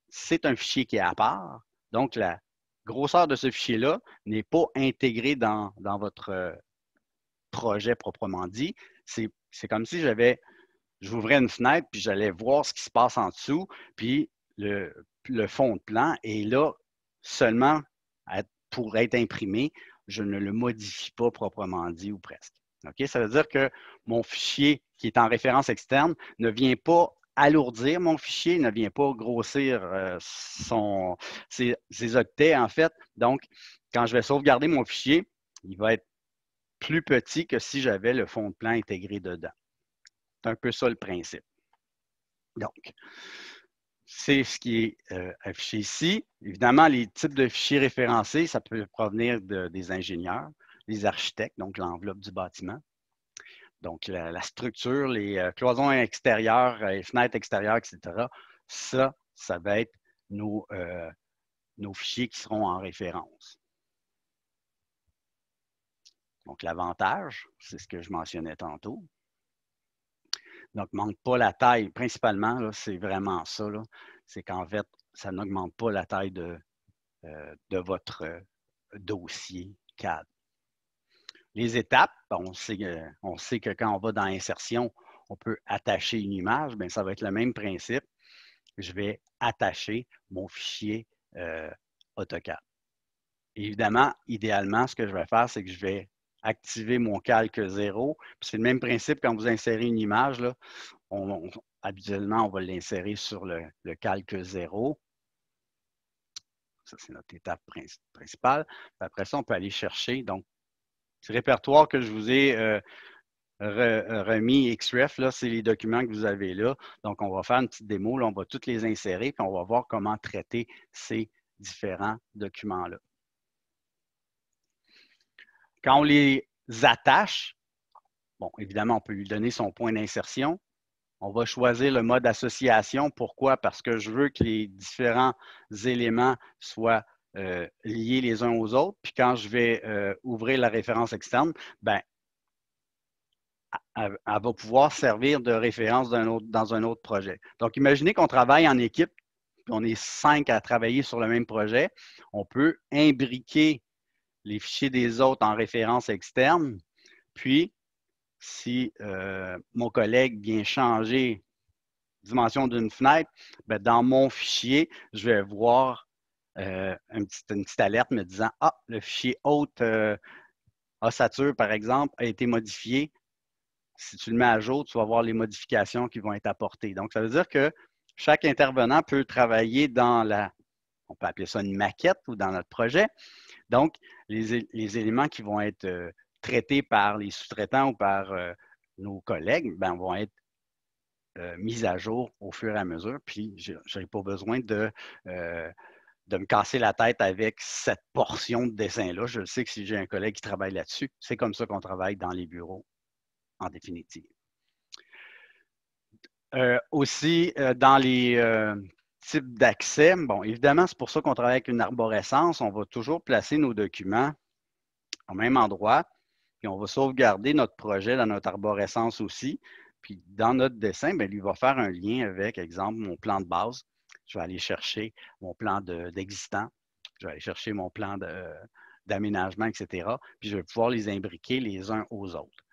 c'est un fichier qui est à part. Donc, la grosseur de ce fichier-là n'est pas intégrée dans votre projet proprement dit. C'est comme si j'ouvrais une fenêtre, puis j'allais voir ce qui se passe en dessous, puis le fond de plan est là seulement pour être imprimé. Je ne le modifie pas proprement dit ou presque. OK? Ça veut dire que mon fichier qui est en référence externe ne vient pas alourdir mon fichier, ne vient pas grossir ses octets, en fait. Donc, quand je vais sauvegarder mon fichier, il va être plus petit que si j'avais le fond de plan intégré dedans. C'est un peu ça le principe. Donc, c'est ce qui est affiché ici. Évidemment, les types de fichiers référencés, ça peut provenir des ingénieurs, des architectes, donc l'enveloppe du bâtiment. Donc, la structure, les cloisons extérieures, les fenêtres extérieures, etc. Ça va être nos fichiers qui seront en référence. Donc, l'avantage, c'est ce que je mentionnais tantôt. N'augmente pas la taille. Principalement, c'est vraiment ça. C'est qu'en fait, ça n'augmente pas la taille de votre dossier CAD. Les étapes, on sait que quand on va dans Insertion, on peut attacher une image. Bien, ça va être le même principe. Je vais attacher mon fichier AutoCAD. Évidemment, idéalement, ce que je vais faire, c'est que je vais activer mon calque 0. C'est le même principe quand vous insérez une image. Là, habituellement, on va l'insérer sur le calque 0. Ça, c'est notre étape principale. Après ça, on peut aller chercher. Donc, ce répertoire que je vous ai remis XREF, là, c'est les documents que vous avez là. Donc, on va faire une petite démo. Là, on va tous les insérer, puis on va voir comment traiter ces différents documents-là. Quand on les attache, bon, évidemment, on peut lui donner son point d'insertion. On va choisir le mode association. Pourquoi? Parce que je veux que les différents éléments soient liés les uns aux autres. Puis quand je vais ouvrir la référence externe, ben, elle va pouvoir servir de référence dans un autre projet. Donc, imaginez qu'on travaille en équipe, puis on est 5 à travailler sur le même projet. On peut imbriquer les fichiers des autres en référence externe. Puis, si mon collègue vient changer dimension d'une fenêtre, bien, dans mon fichier, je vais voir une petite alerte me disant « Ah, le fichier haute ossature, par exemple, a été modifié. » Si tu le mets à jour, tu vas voir les modifications qui vont être apportées. Donc, ça veut dire que chaque intervenant peut travailler dans on peut appeler ça une maquette ou dans notre projet. Donc, les éléments qui vont être traités par les sous-traitants ou par nos collègues vont être mis à jour au fur et à mesure. Puis, je n'aurai pas besoin de me casser la tête avec cette portion de dessin-là. Je sais que si j'ai un collègue qui travaille là-dessus, c'est comme ça qu'on travaille dans les bureaux, en définitive. Aussi, dans les types d'accès, bon, évidemment, c'est pour ça qu'on travaille avec une arborescence. On va toujours placer nos documents au même endroit, puis on va sauvegarder notre projet dans notre arborescence aussi. Puis dans notre dessin, bien, lui va faire un lien avec, exemple, mon plan de base. Je vais aller chercher mon plan d'existant. Je vais aller chercher mon plan d'aménagement, etc. Puis je vais pouvoir les imbriquer les uns aux autres.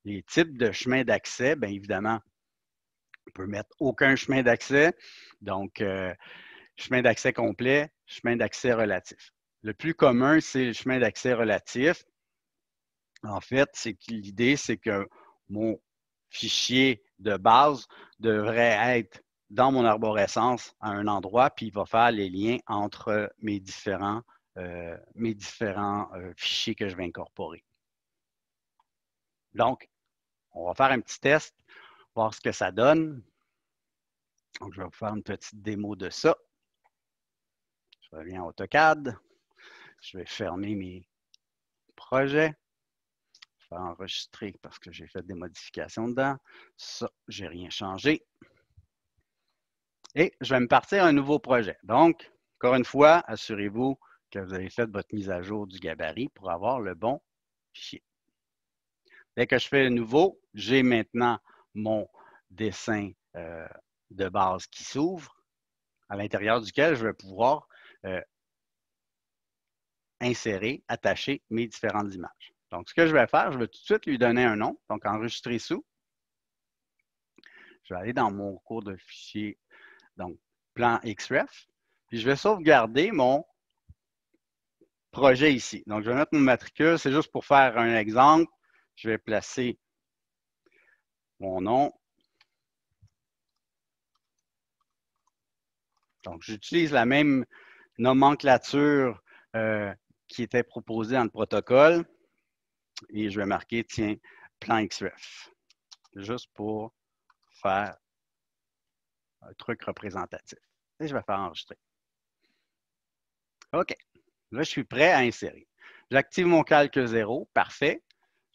Les types de chemins d'accès, bien évidemment, on peut mettre aucun chemin d'accès. Donc, chemin d'accès complet, chemin d'accès relatif. Le plus commun, c'est le chemin d'accès relatif. En fait, l'idée, c'est que mon fichier de base devrait être dans mon arborescence à un endroit, puis il va faire les liens entre mes différents fichiers que je vais incorporer. Donc, on va faire un petit test, voir ce que ça donne. Donc, je vais vous faire une petite démo de ça. Je reviens à AutoCAD. Je vais fermer mes projets. Je vais enregistrer parce que j'ai fait des modifications dedans. Ça, je n'ai rien changé. Et je vais me partir à un nouveau projet. Donc, encore une fois, assurez-vous que vous avez fait votre mise à jour du gabarit pour avoir le bon fichier. Dès que je fais le nouveau, j'ai maintenant mon dessin de base qui s'ouvre, à l'intérieur duquel je vais pouvoir insérer, attacher mes différentes images. Donc, ce que je vais faire, je vais tout de suite lui donner un nom, donc enregistrer sous. Je vais aller dans mon cours de fichier, donc plan XREF, puis je vais sauvegarder mon projet ici. Donc, je vais mettre mon matricule, c'est juste pour faire un exemple. Je vais placer mon nom. Donc, j'utilise la même nomenclature qui était proposée dans le protocole et je vais marquer, tiens, plan XREF, juste pour faire un truc représentatif. Et je vais faire enregistrer. OK. Là, je suis prêt à insérer. J'active mon calque 0. Parfait.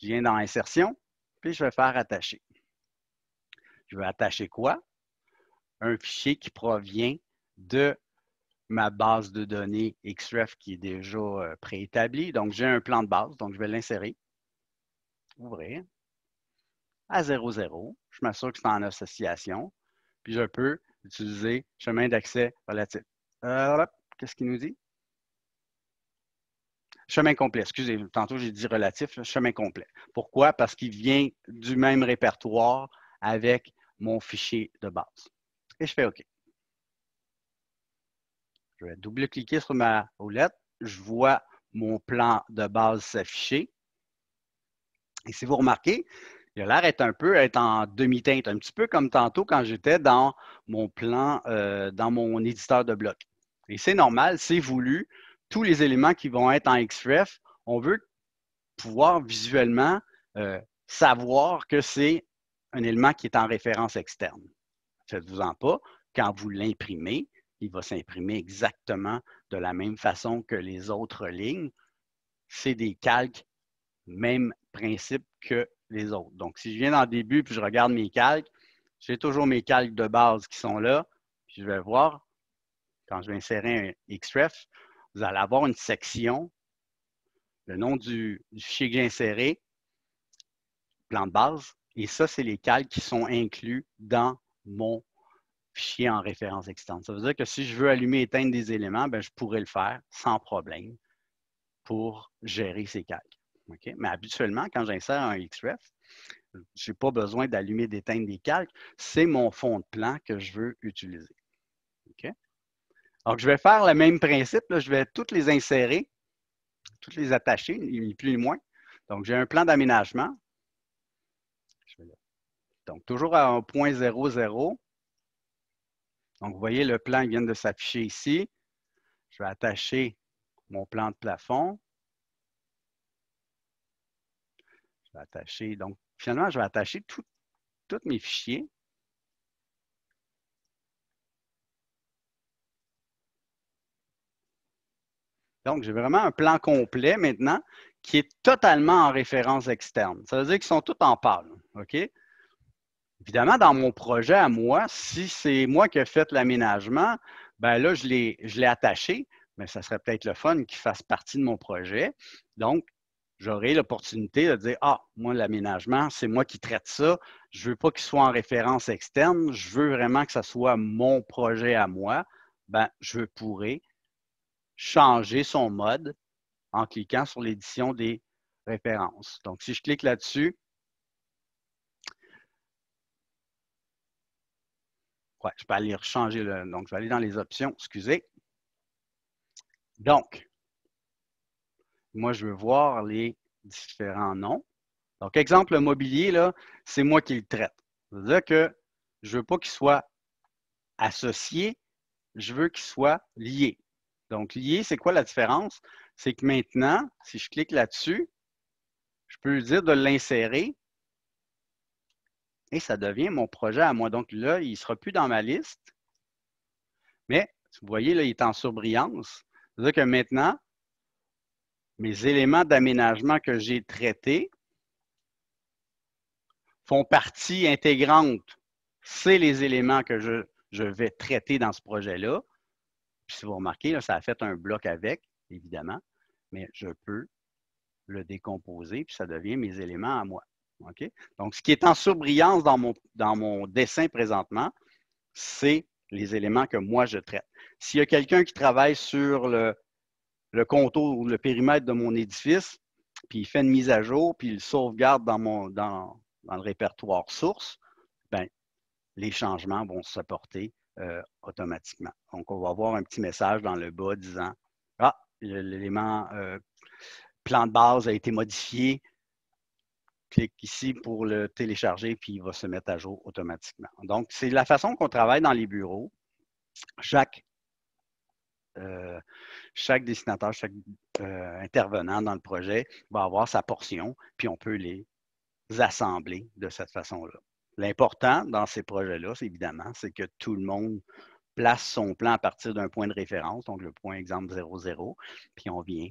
Je viens dans Insertion, puis je vais faire attacher. Je vais attacher quoi? Un fichier qui provient de ma base de données XREF qui est déjà préétablie. Donc, j'ai un plan de base, donc je vais l'insérer. Ouvrir. À 00. Je m'assure que c'est en association. Puis, je peux utiliser chemin d'accès relatif. Qu'est-ce qu'il nous dit? Chemin complet. Excusez, tantôt j'ai dit relatif, chemin complet. Pourquoi? Parce qu'il vient du même répertoire avec mon fichier de base. Et je fais OK. Je vais double-cliquer sur ma houlette. Je vois mon plan de base s'afficher. Et si vous remarquez, il a l'air d'être en demi-teinte, un petit peu comme tantôt quand j'étais dans mon plan, dans mon éditeur de blocs. Et c'est normal, c'est voulu. Tous les éléments qui vont être en XREF, on veut pouvoir visuellement savoir que c'est un élément qui est en référence externe. Faites-vous-en pas, quand vous l'imprimez, il va s'imprimer exactement de la même façon que les autres lignes. C'est des calques, même principe que les autres. Donc, si je viens dans le début puis je regarde mes calques, j'ai toujours mes calques de base qui sont là. Puis je vais voir, quand je vais insérer un XREF, vous allez avoir une section, le nom du fichier que j'ai inséré, plan de base, et ça, c'est les calques qui sont inclus dans mon fichier en référence externe. Ça veut dire que si je veux allumer et éteindre des éléments, bien, je pourrais le faire sans problème pour gérer ces calques. OK? Mais habituellement, quand j'insère un XREF, je n'ai pas besoin d'allumer, d'éteindre des calques. C'est mon fond de plan que je veux utiliser. OK? Donc, je vais faire le même principe. Là, je vais toutes les insérer, toutes les attacher, ni plus ni moins. Donc, j'ai un plan d'aménagement. Donc, toujours à un point 0,0. Donc, vous voyez, le plan vient de s'afficher ici. Je vais attacher mon plan de plafond. Je vais attacher, donc, finalement, je vais attacher tous mes fichiers. Donc, j'ai vraiment un plan complet maintenant qui est totalement en référence externe. Ça veut dire qu'ils sont tous en pâle. OK? Évidemment, dans mon projet à moi, si c'est moi qui ai fait l'aménagement, ben là, je l'ai attaché, mais ça serait peut-être le fun qu'il fasse partie de mon projet. Donc, j'aurai l'opportunité de dire, ah, moi, l'aménagement, c'est moi qui traite ça. Je ne veux pas qu'il soit en référence externe. Je veux vraiment que ça soit mon projet à moi. Ben, je pourrais changer son mode en cliquant sur l'édition des références. Donc, si je clique là-dessus, ouais, je peux aller changer donc, je vais aller dans les options, excusez. Donc, moi, je veux voir les différents noms. Donc, exemple, le mobilier, là, c'est moi qui le traite. Ça veut dire que je ne veux pas qu'il soit associé, je veux qu'il soit lié. Donc, lié, c'est quoi la différence? C'est que maintenant, si je clique là-dessus, je peux lui dire de l'insérer et ça devient mon projet à moi. Donc là, il ne sera plus dans ma liste, mais vous voyez, là, il est en surbrillance. C'est-à-dire que maintenant, mes éléments d'aménagement que j'ai traités font partie intégrante. C'est les éléments que je vais traiter dans ce projet-là. Puis si vous remarquez, là, ça a fait un bloc avec, évidemment, mais je peux le décomposer, puis ça devient mes éléments à moi. OK? Donc, ce qui est en surbrillance dans mon dessin présentement, c'est les éléments que moi, je traite. S'il y a quelqu'un qui travaille sur le contour ou le périmètre de mon édifice, puis il fait une mise à jour, puis il le sauvegarde dans le répertoire source, bien, les changements vont se porter automatiquement. Donc, on va avoir un petit message dans le bas disant « Ah, l'élément plan de base a été modifié. » Clique ici pour le télécharger, puis il va se mettre à jour automatiquement. Donc, c'est la façon qu'on travaille dans les bureaux. Chaque dessinateur, chaque intervenant dans le projet va avoir sa portion, puis on peut les assembler de cette façon-là. L'important dans ces projets-là, évidemment, c'est que tout le monde place son plan à partir d'un point de référence, donc le point exemple 00, puis on vient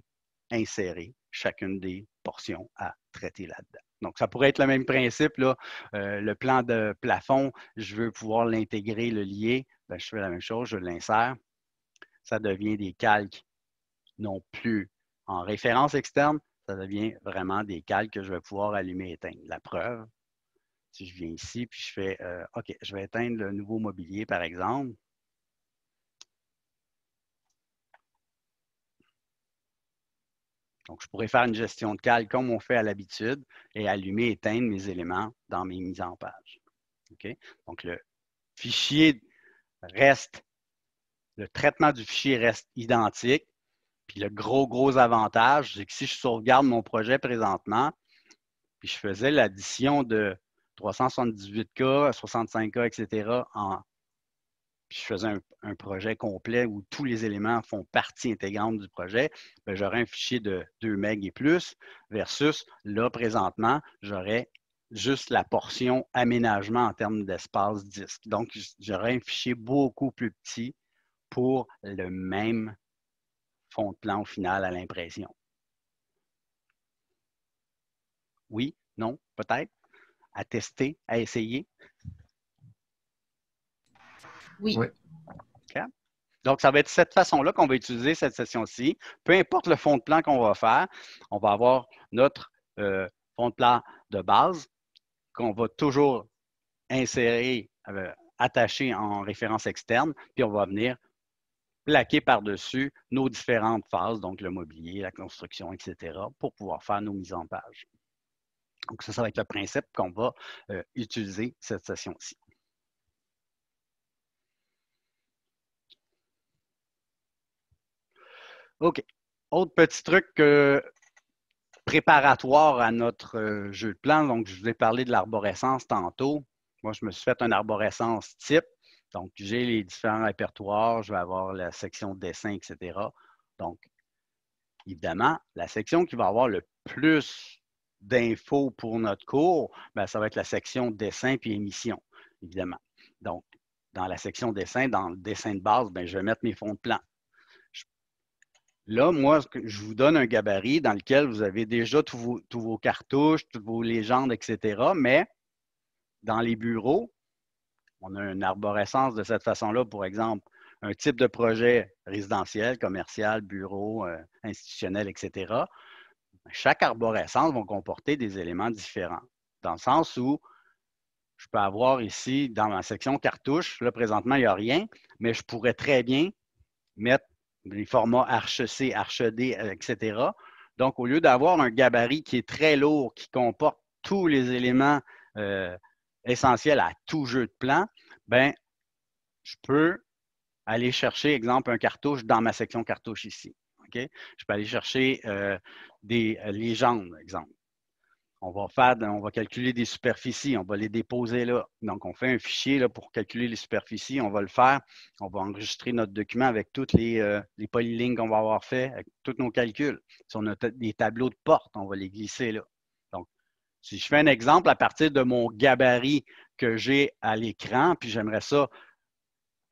insérer chacune des portions à traiter là-dedans. Donc, ça pourrait être le même principe, là. Le plan de plafond, je veux pouvoir l'intégrer, le lier, bien, je fais la même chose, je l'insère. Ça devient des calques non plus en référence externe, ça devient vraiment des calques que je vais pouvoir allumer et éteindre. La preuve, si je viens ici, puis je fais OK, je vais éteindre le nouveau mobilier, par exemple. Donc, je pourrais faire une gestion de calque comme on fait à l'habitude et allumer et éteindre mes éléments dans mes mises en page. OK? Donc, le fichier reste, le traitement du fichier reste identique. Puis le gros avantage, c'est que si je sauvegarde mon projet présentement, puis je faisais l'addition de 378K, 65K, etc., puis je faisais un projet complet où tous les éléments font partie intégrante du projet, bien, j'aurais un fichier de 2 MB et plus, versus là, présentement, j'aurais juste la portion aménagement en termes d'espace disque. Donc, j'aurais un fichier beaucoup plus petit pour le même fond de plan au final à l'impression. Oui, non, peut-être. À tester, à essayer. Oui. Okay. Donc, ça va être de cette façon-là qu'on va utiliser cette session-ci. Peu importe le fond de plan qu'on va faire, on va avoir notre fond de plan de base qu'on va toujours insérer, attacher en référence externe, puis on va venir plaquer par-dessus nos différentes phases, donc le mobilier, la construction, etc., pour pouvoir faire nos mises en page. Donc, ça va être le principe qu'on va utiliser cette session-ci. OK. Autre petit truc préparatoire à notre jeu de plan. Donc, je vous ai parlé de l'arborescence tantôt. Moi, je me suis fait une arborescence type. Donc, j'ai les différents répertoires. Je vais avoir la section dessin, etc. Donc, évidemment, la section qui va avoir le plus d'infos pour notre cours, bien, ça va être la section dessin puis émission, évidemment. Donc, dans la section dessin, dans le dessin de base, bien, je vais mettre mes fonds de plan. Là, moi, je vous donne un gabarit dans lequel vous avez déjà tous vos cartouches, toutes vos légendes, etc. Mais dans les bureaux, on a une arborescence de cette façon-là, pour exemple, un type de projet résidentiel, commercial, bureau, institutionnel, etc. Chaque arborescence va comporter des éléments différents. Dans le sens où je peux avoir ici, dans ma section cartouche, là, présentement, il n'y a rien, mais je pourrais très bien mettre les formats Arch-C, Arch-D, etc. Donc, au lieu d'avoir un gabarit qui est très lourd, qui comporte tous les éléments essentiels à tout jeu de plan, bien, je peux aller chercher, exemple, un cartouche dans ma section cartouche ici. Okay? Je peux aller chercher des légendes, exemple. On va calculer des superficies, on va les déposer là. Donc, on fait un fichier là, pour calculer les superficies, on va le faire. On va enregistrer notre document avec toutes les polylignes qu'on va avoir fait, avec tous nos calculs. Si on a des tableaux de porte, on va les glisser là. Donc, si je fais un exemple à partir de mon gabarit que j'ai à l'écran, puis j'aimerais ça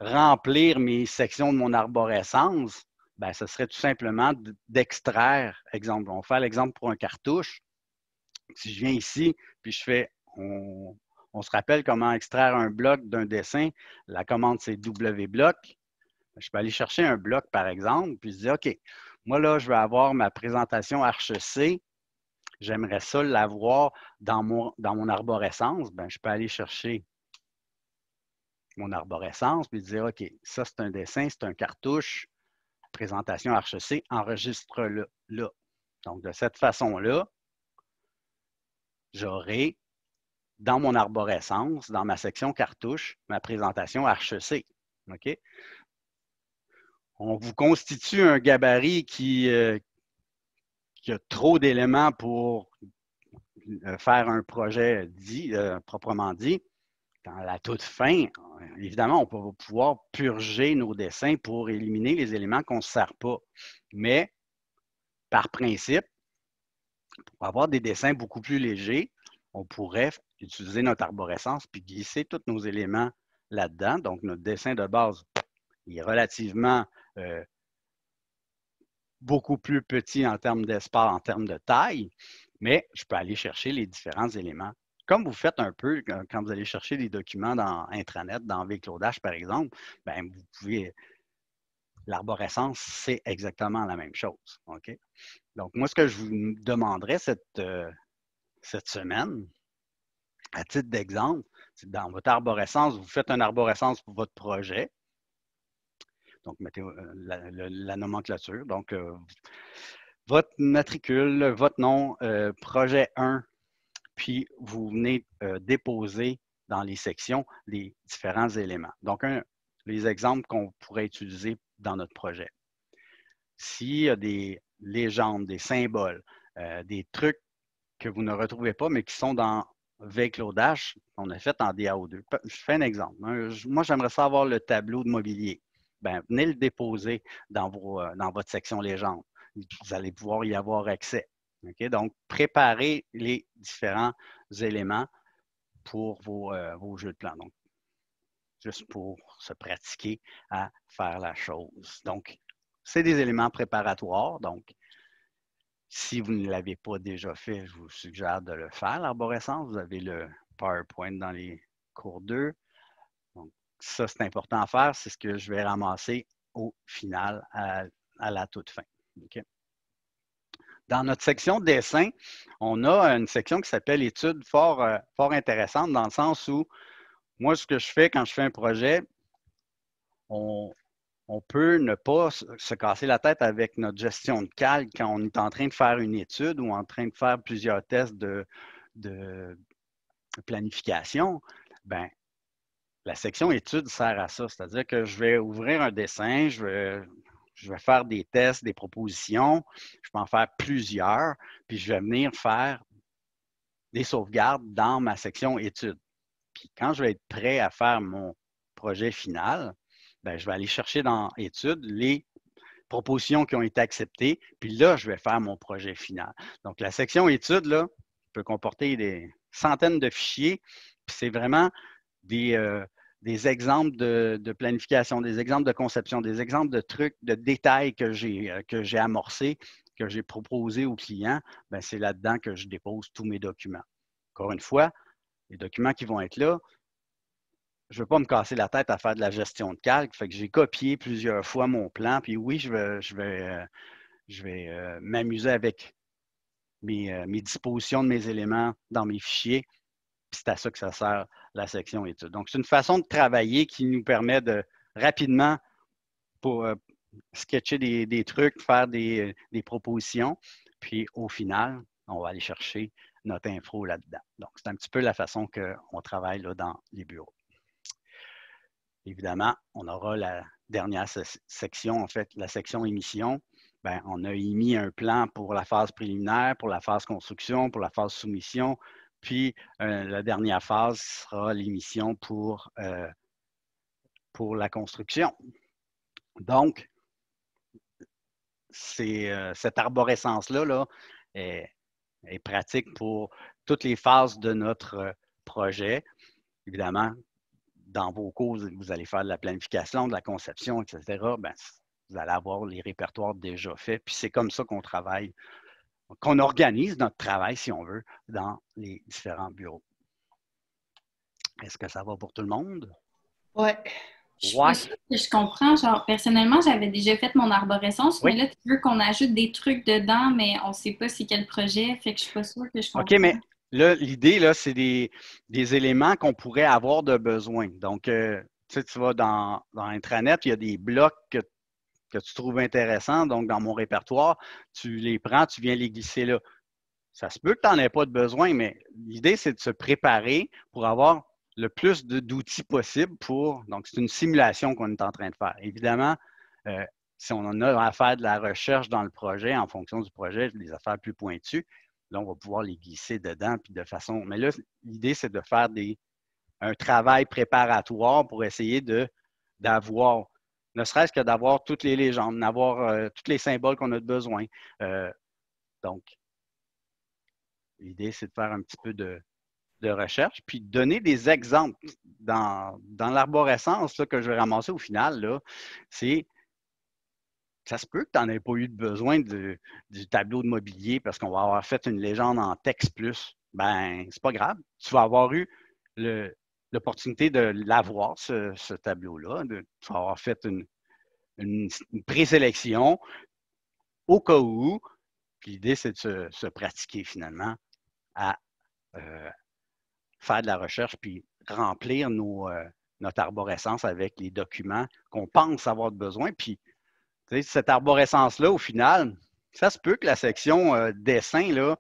remplir mes sections de mon arborescence, bien, ce serait tout simplement d'extraire, exemple. On va faire l'exemple pour un cartouche. Si je viens ici, puis je fais, on se rappelle comment extraire un bloc d'un dessin. La commande, c'est W-bloc. Je peux aller chercher un bloc, par exemple, puis je dis, OK, moi, là, je vais avoir ma présentation Arch-C. J'aimerais ça l'avoir dans mon arborescence. Bien, je peux aller chercher mon arborescence, puis dire, OK, ça, c'est un dessin, c'est un cartouche, présentation Arch-C, enregistre-le là. Donc, de cette façon-là, j'aurai dans mon arborescence, dans ma section cartouche, ma présentation Arch-C. OK? On vous constitue un gabarit qui a trop d'éléments pour faire un projet proprement dit. Dans la toute fin, évidemment, on va pouvoir purger nos dessins pour éliminer les éléments qu'on ne se sert pas. Mais, par principe, pour avoir des dessins beaucoup plus légers, on pourrait utiliser notre arborescence puis glisser tous nos éléments là-dedans. Donc, notre dessin de base est relativement beaucoup plus petit en termes d'espace, en termes de taille, mais je peux aller chercher les différents éléments. Comme vous faites un peu quand vous allez chercher des documents dans Intranet, dans Vclodash, par exemple, bien, vous pouvez. L'arborescence, c'est exactement la même chose. OK? Donc, moi, ce que je vous demanderais cette semaine, à titre d'exemple, c'est dans votre arborescence, vous faites une arborescence pour votre projet. Donc, mettez la nomenclature. Donc, votre matricule, votre nom, projet 1, puis vous venez déposer dans les sections les différents éléments. Donc, les exemples qu'on pourrait utiliser dans notre projet. S'il y a des légendes, des symboles, des trucs que vous ne retrouvez pas, mais qui sont dans Vclodash, qu'on a fait en DAO2. Je fais un exemple. Moi, j'aimerais savoir le tableau de mobilier. Bien, venez le déposer dans votre section légende. Vous allez pouvoir y avoir accès. Okay? Donc, préparez les différents éléments pour vos jeux de plan. Donc, juste pour se pratiquer à faire la chose. Donc, c'est des éléments préparatoires. Donc, si vous ne l'avez pas déjà fait, je vous suggère de le faire, l'arborescence. Vous avez le PowerPoint dans les cours 2. Donc, ça, c'est important à faire. C'est ce que je vais ramasser au final, à la toute fin. Okay? Dans notre section dessin, on a une section qui s'appelle études fort intéressante dans le sens où, moi, ce que je fais quand je fais un projet, on on peut ne pas se casser la tête avec notre gestion de calque quand on est en train de faire une étude ou en train de faire plusieurs tests de planification. Ben, la section études sert à ça. C'est-à-dire que je vais ouvrir un dessin, je vais faire des tests, des propositions, je peux en faire plusieurs, puis je vais venir faire des sauvegardes dans ma section études. Puis quand je vais être prêt à faire mon projet final, ben, je vais aller chercher dans études les propositions qui ont été acceptées, puis là, je vais faire mon projet final. Donc, la section études, là, peut comporter des centaines de fichiers, puis c'est vraiment des exemples de planification, des exemples de conception, des exemples de trucs, de détails que j'ai amorcés, que j'ai proposés aux clients. Bien, c'est là-dedans que je dépose tous mes documents. Encore une fois, les documents qui vont être là, je ne veux pas me casser la tête à faire de la gestion de calque. Fait que j'ai copié plusieurs fois mon plan. Puis oui, je vais m'amuser avec mes dispositions de mes éléments dans mes fichiers. Puis c'est à ça que ça sert la section études. Donc, c'est une façon de travailler qui nous permet de rapidement pour sketcher des trucs, faire des propositions. Puis au final, on va aller chercher notre info là-dedans. Donc, c'est un petit peu la façon qu'on travaille là, dans les bureaux. Évidemment, on aura la dernière section, en fait, la section émission. Bien, on a émis un plan pour la phase préliminaire, pour la phase construction, pour la phase soumission. Puis, la dernière phase sera l'émission pour la construction. Donc, cette arborescence-là là, est pratique pour toutes les phases de notre projet. Évidemment, dans vos cours, vous allez faire de la planification, de la conception, etc. Bien, vous allez avoir les répertoires déjà faits. Puis c'est comme ça qu'on travaille, qu'on organise notre travail, si on veut, dans les différents bureaux. Est-ce que ça va pour tout le monde? Oui. Je suis pas sûre que je comprends. Genre, personnellement, j'avais déjà fait mon arborescence, mais là, tu veux qu'on ajoute des trucs dedans, mais on ne sait pas c'est quel projet, fait que je suis pas sûre que je comprends. OK, mais là, l'idée, là, c'est des éléments qu'on pourrait avoir de besoin. Donc, tu vas dans Intranet, il y a des blocs que tu trouves intéressants. Donc, dans mon répertoire, tu les prends, tu viens les glisser là. Ça se peut que tu n'en aies pas de besoin, mais l'idée, c'est de se préparer pour avoir le plus d'outils possible pour. Donc, c'est une simulation qu'on est en train de faire. Évidemment, si on en a à faire de la recherche dans le projet, en fonction du projet, des affaires plus pointues, là, on va pouvoir les glisser dedans, puis de façon. Mais là, l'idée, c'est de faire un travail préparatoire pour essayer d'avoir, ne serait-ce que d'avoir toutes les légendes, d'avoir tous les symboles qu'on a besoin. Donc, l'idée, c'est de faire un petit peu de recherche, puis de donner des exemples dans l'arborescence que je vais ramasser au final, là, ça se peut que tu n'en aies pas eu de besoin du tableau de mobilier parce qu'on va avoir fait une légende en texte plus. Ben, c'est pas grave. Tu vas avoir eu l'opportunité de l'avoir, ce tableau-là. Tu vas avoir fait une présélection au cas où. Puis l'idée, c'est de se pratiquer finalement à faire de la recherche puis remplir notre arborescence avec les documents qu'on pense avoir besoin. Puis, cette arborescence-là, au final, ça se peut que la section dessin, là,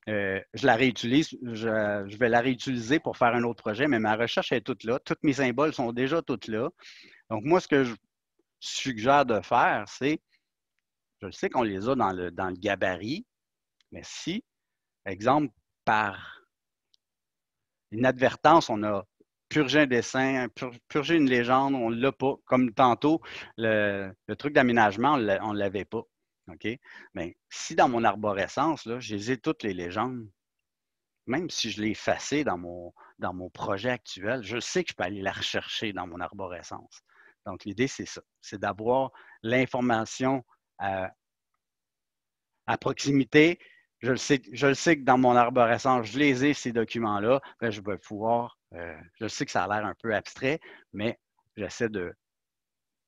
je la réutilise, je vais la réutiliser pour faire un autre projet, mais ma recherche est toute là. Tous mes symboles sont déjà tous là. Donc, moi, ce que je suggère de faire, c'est, je sais qu'on les a dans le gabarit, mais si, exemple, par inadvertance, on a purgé un dessin, purgé une légende, on ne l'a pas. Comme tantôt, le truc d'aménagement, on ne l'avait pas. OK? Mais si dans mon arborescence, là, j'ai toutes les légendes, même si je l'ai effacé dans mon projet actuel, je sais que je peux aller la rechercher dans mon arborescence. Donc, l'idée, c'est ça. C'est d'avoir l'information à proximité. Je le sais que dans mon arborescence, je les ai, ces documents-là. Je vais pouvoir, je sais que ça a l'air un peu abstrait, mais j'essaie de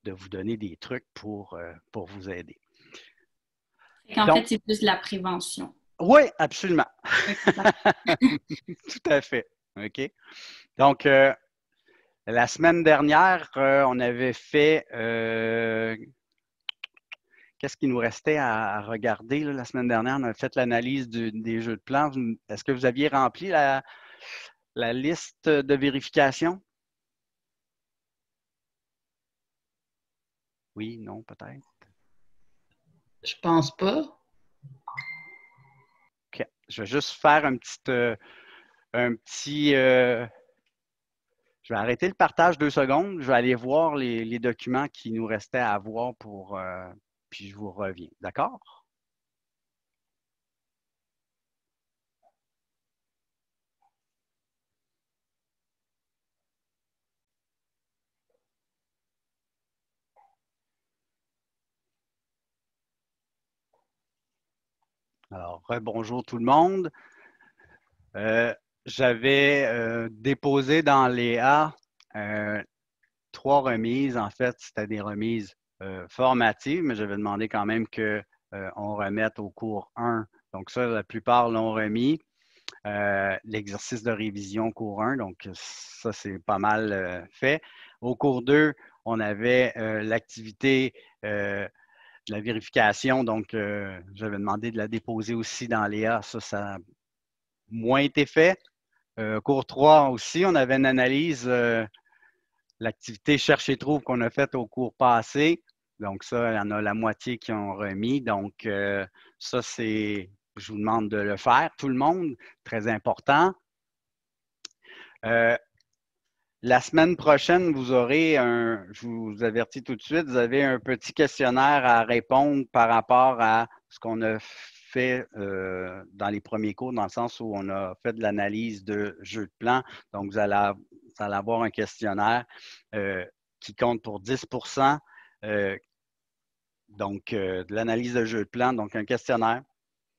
vous donner des trucs pour vous aider. En fait, c'est plus de la prévention. Oui, absolument. Tout à fait. OK? Donc, La semaine dernière, on avait fait qu'est-ce qu'il nous restait à regarder là, la semaine dernière? On a fait l'analyse des jeux de plans. Est-ce que vous aviez rempli la liste de vérification? Oui, non, peut-être. Je pense pas. OK. Je vais juste faire un petit je vais arrêter le partage 2 secondes. Je vais aller voir les documents qui nous restaient à voir puis je vous reviens. D'accord? Alors, bonjour tout le monde. J'avais déposé dans Léa 3 remises. En fait, c'était des remises formatives, mais j'avais demandé quand même qu'on remette au cours 1. Donc ça, la plupart l'ont remis. L'exercice de révision cours 1, donc ça, c'est pas mal fait. Au cours 2, on avait l'activité de la vérification, donc j'avais demandé de la déposer aussi dans Léa. Ça a moins été fait. Cours 3 aussi, on avait une analyse, l'activité Cherche et trouve qu'on a faite au cours passé. Donc ça, il y en a la moitié qui ont remis. Donc ça, je vous demande de le faire, tout le monde, très important. La semaine prochaine, vous aurez je vous avertis tout de suite, vous avez un petit questionnaire à répondre par rapport à ce qu'on a fait dans les premiers cours, dans le sens où on a fait de l'analyse de jeux de plan. Donc, vous allez avoir un questionnaire qui compte pour 10%. Donc, de l'analyse de jeux de plan, donc un questionnaire.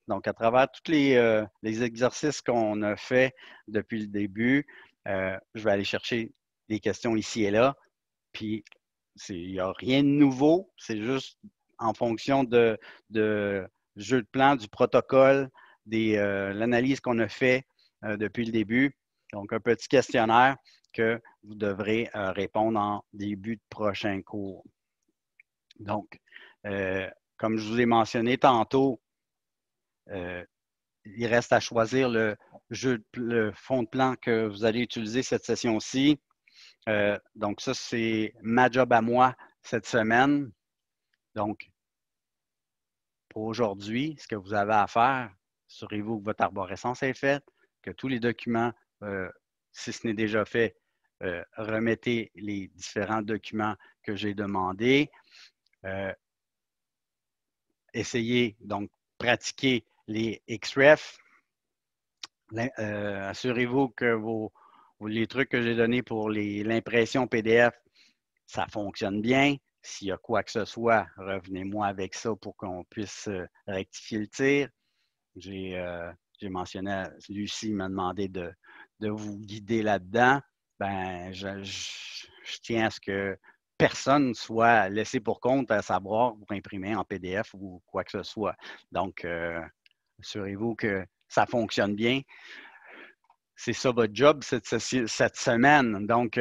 Donc, à travers tous les exercices qu'on a fait depuis le début, je vais aller chercher des questions ici et là. Puis, il n'y a rien de nouveau. C'est juste en fonction de jeu de plan, du protocole, l'analyse qu'on a fait depuis le début. Donc, un petit questionnaire que vous devrez répondre en début de prochain cours. Donc, comme je vous ai mentionné tantôt, il reste à choisir le fond de plan que vous allez utiliser cette session-ci. Donc, ça, c'est ma job à moi cette semaine. Donc, pour aujourd'hui, ce que vous avez à faire, assurez-vous que votre arborescence est faite, que tous les documents, si ce n'est déjà fait, remettez les différents documents que j'ai demandés. Essayez donc pratiquer les XREF. Assurez-vous que les trucs que j'ai donnés pour l'impression PDF, ça fonctionne bien. S'il y a quoi que ce soit, revenez-moi avec ça pour qu'on puisse rectifier le tir. J'ai mentionné, Lucie m'a demandé de vous guider là-dedans. Ben, je tiens à ce que personne soit laissé pour compte à savoir pour imprimer en PDF ou quoi que ce soit. Donc, assurez-vous que ça fonctionne bien. C'est ça votre job cette semaine. Donc,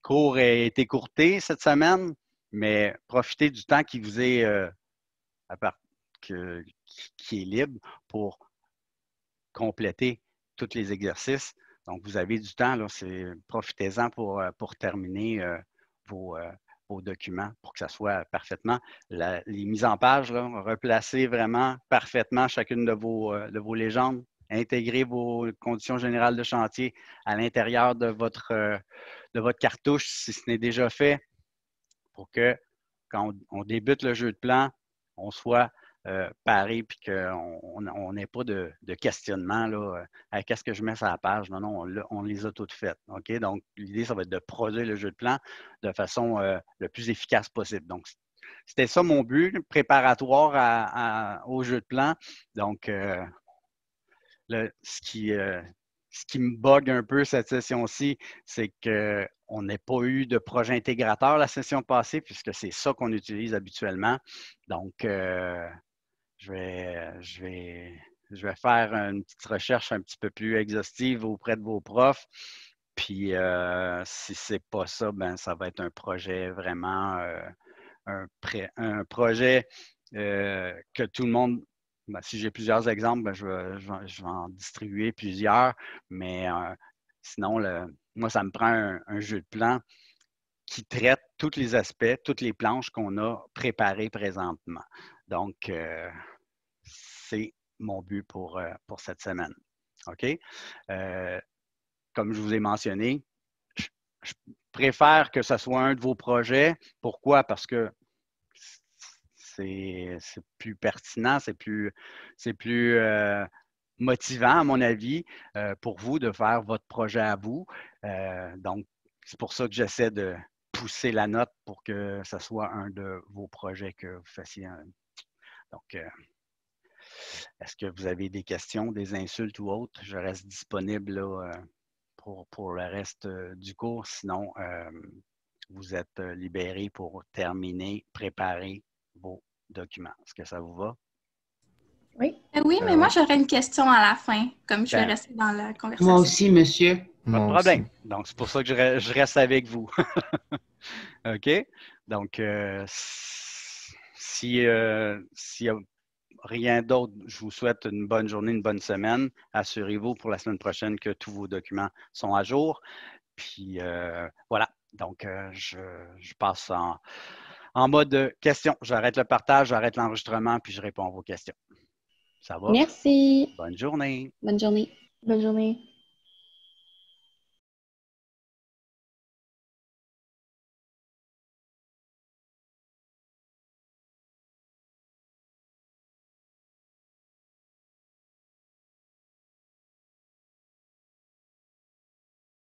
cours a été écourté cette semaine, mais profitez du temps qui vous est qui est libre pour compléter tous les exercices. Donc, vous avez du temps, là, profitez-en pour terminer vos documents pour que ça soit parfaitement. Les mises en page, là, replacez vraiment parfaitement chacune de vos légendes. Intégrez vos conditions générales de chantier à l'intérieur de votre cartouche si ce n'est déjà fait pour que quand on débute le jeu de plan, on soit paré puis qu'on n'ait pas de questionnement là, qu'est-ce que je mets sur la page? Non, non, on les a toutes faites. OK? Donc, l'idée, ça va être de produire le jeu de plan de façon le plus efficace possible. Donc, c'était ça mon but préparatoire au jeu de plan. Donc, ce qui me bug un peu cette session-ci, c'est qu'on n'ait pas eu de projet intégrateur la session passée, puisque c'est ça qu'on utilise habituellement. Donc, je vais faire une petite recherche un petit peu plus exhaustive auprès de vos profs. Puis si ce n'est pas ça, ben ça va être un projet vraiment, un projet que tout le monde, ben, si j'ai plusieurs exemples, ben, je vais en distribuer plusieurs, mais sinon, moi, ça me prend un jeu de plan qui traite tous les aspects, toutes les planches qu'on a préparées présentement. Donc, c'est mon but pour cette semaine. OK? Comme je vous ai mentionné, je préfère que ce soit un de vos projets. Pourquoi? Parce que c'est plus pertinent, c'est plus motivant, à mon avis, pour vous de faire votre projet à vous. Donc, c'est pour ça que j'essaie de pousser la note pour que ce soit un de vos projets que vous fassiez. Donc, est-ce que vous avez des questions, des insultes ou autres? Je reste disponible là, pour le reste du cours. Sinon, vous êtes libérés pour terminer, préparer vos documents. Est-ce que ça vous va? Oui. Oui, mais moi, j'aurais une question à la fin, comme je vais Ben, rester dans la conversation. Moi aussi, monsieur. Pas de Moi problème. aussi. Donc, c'est pour ça que je reste avec vous. OK? Donc, s'il n'y a rien d'autre, je vous souhaite une bonne journée, une bonne semaine. Assurez-vous pour la semaine prochaine que tous vos documents sont à jour. Puis, voilà. Donc, je passe en mode question. J'arrête le partage, j'arrête l'enregistrement, puis je réponds à vos questions. Ça va? Merci. Bonne journée. Bonne journée. Bonne journée.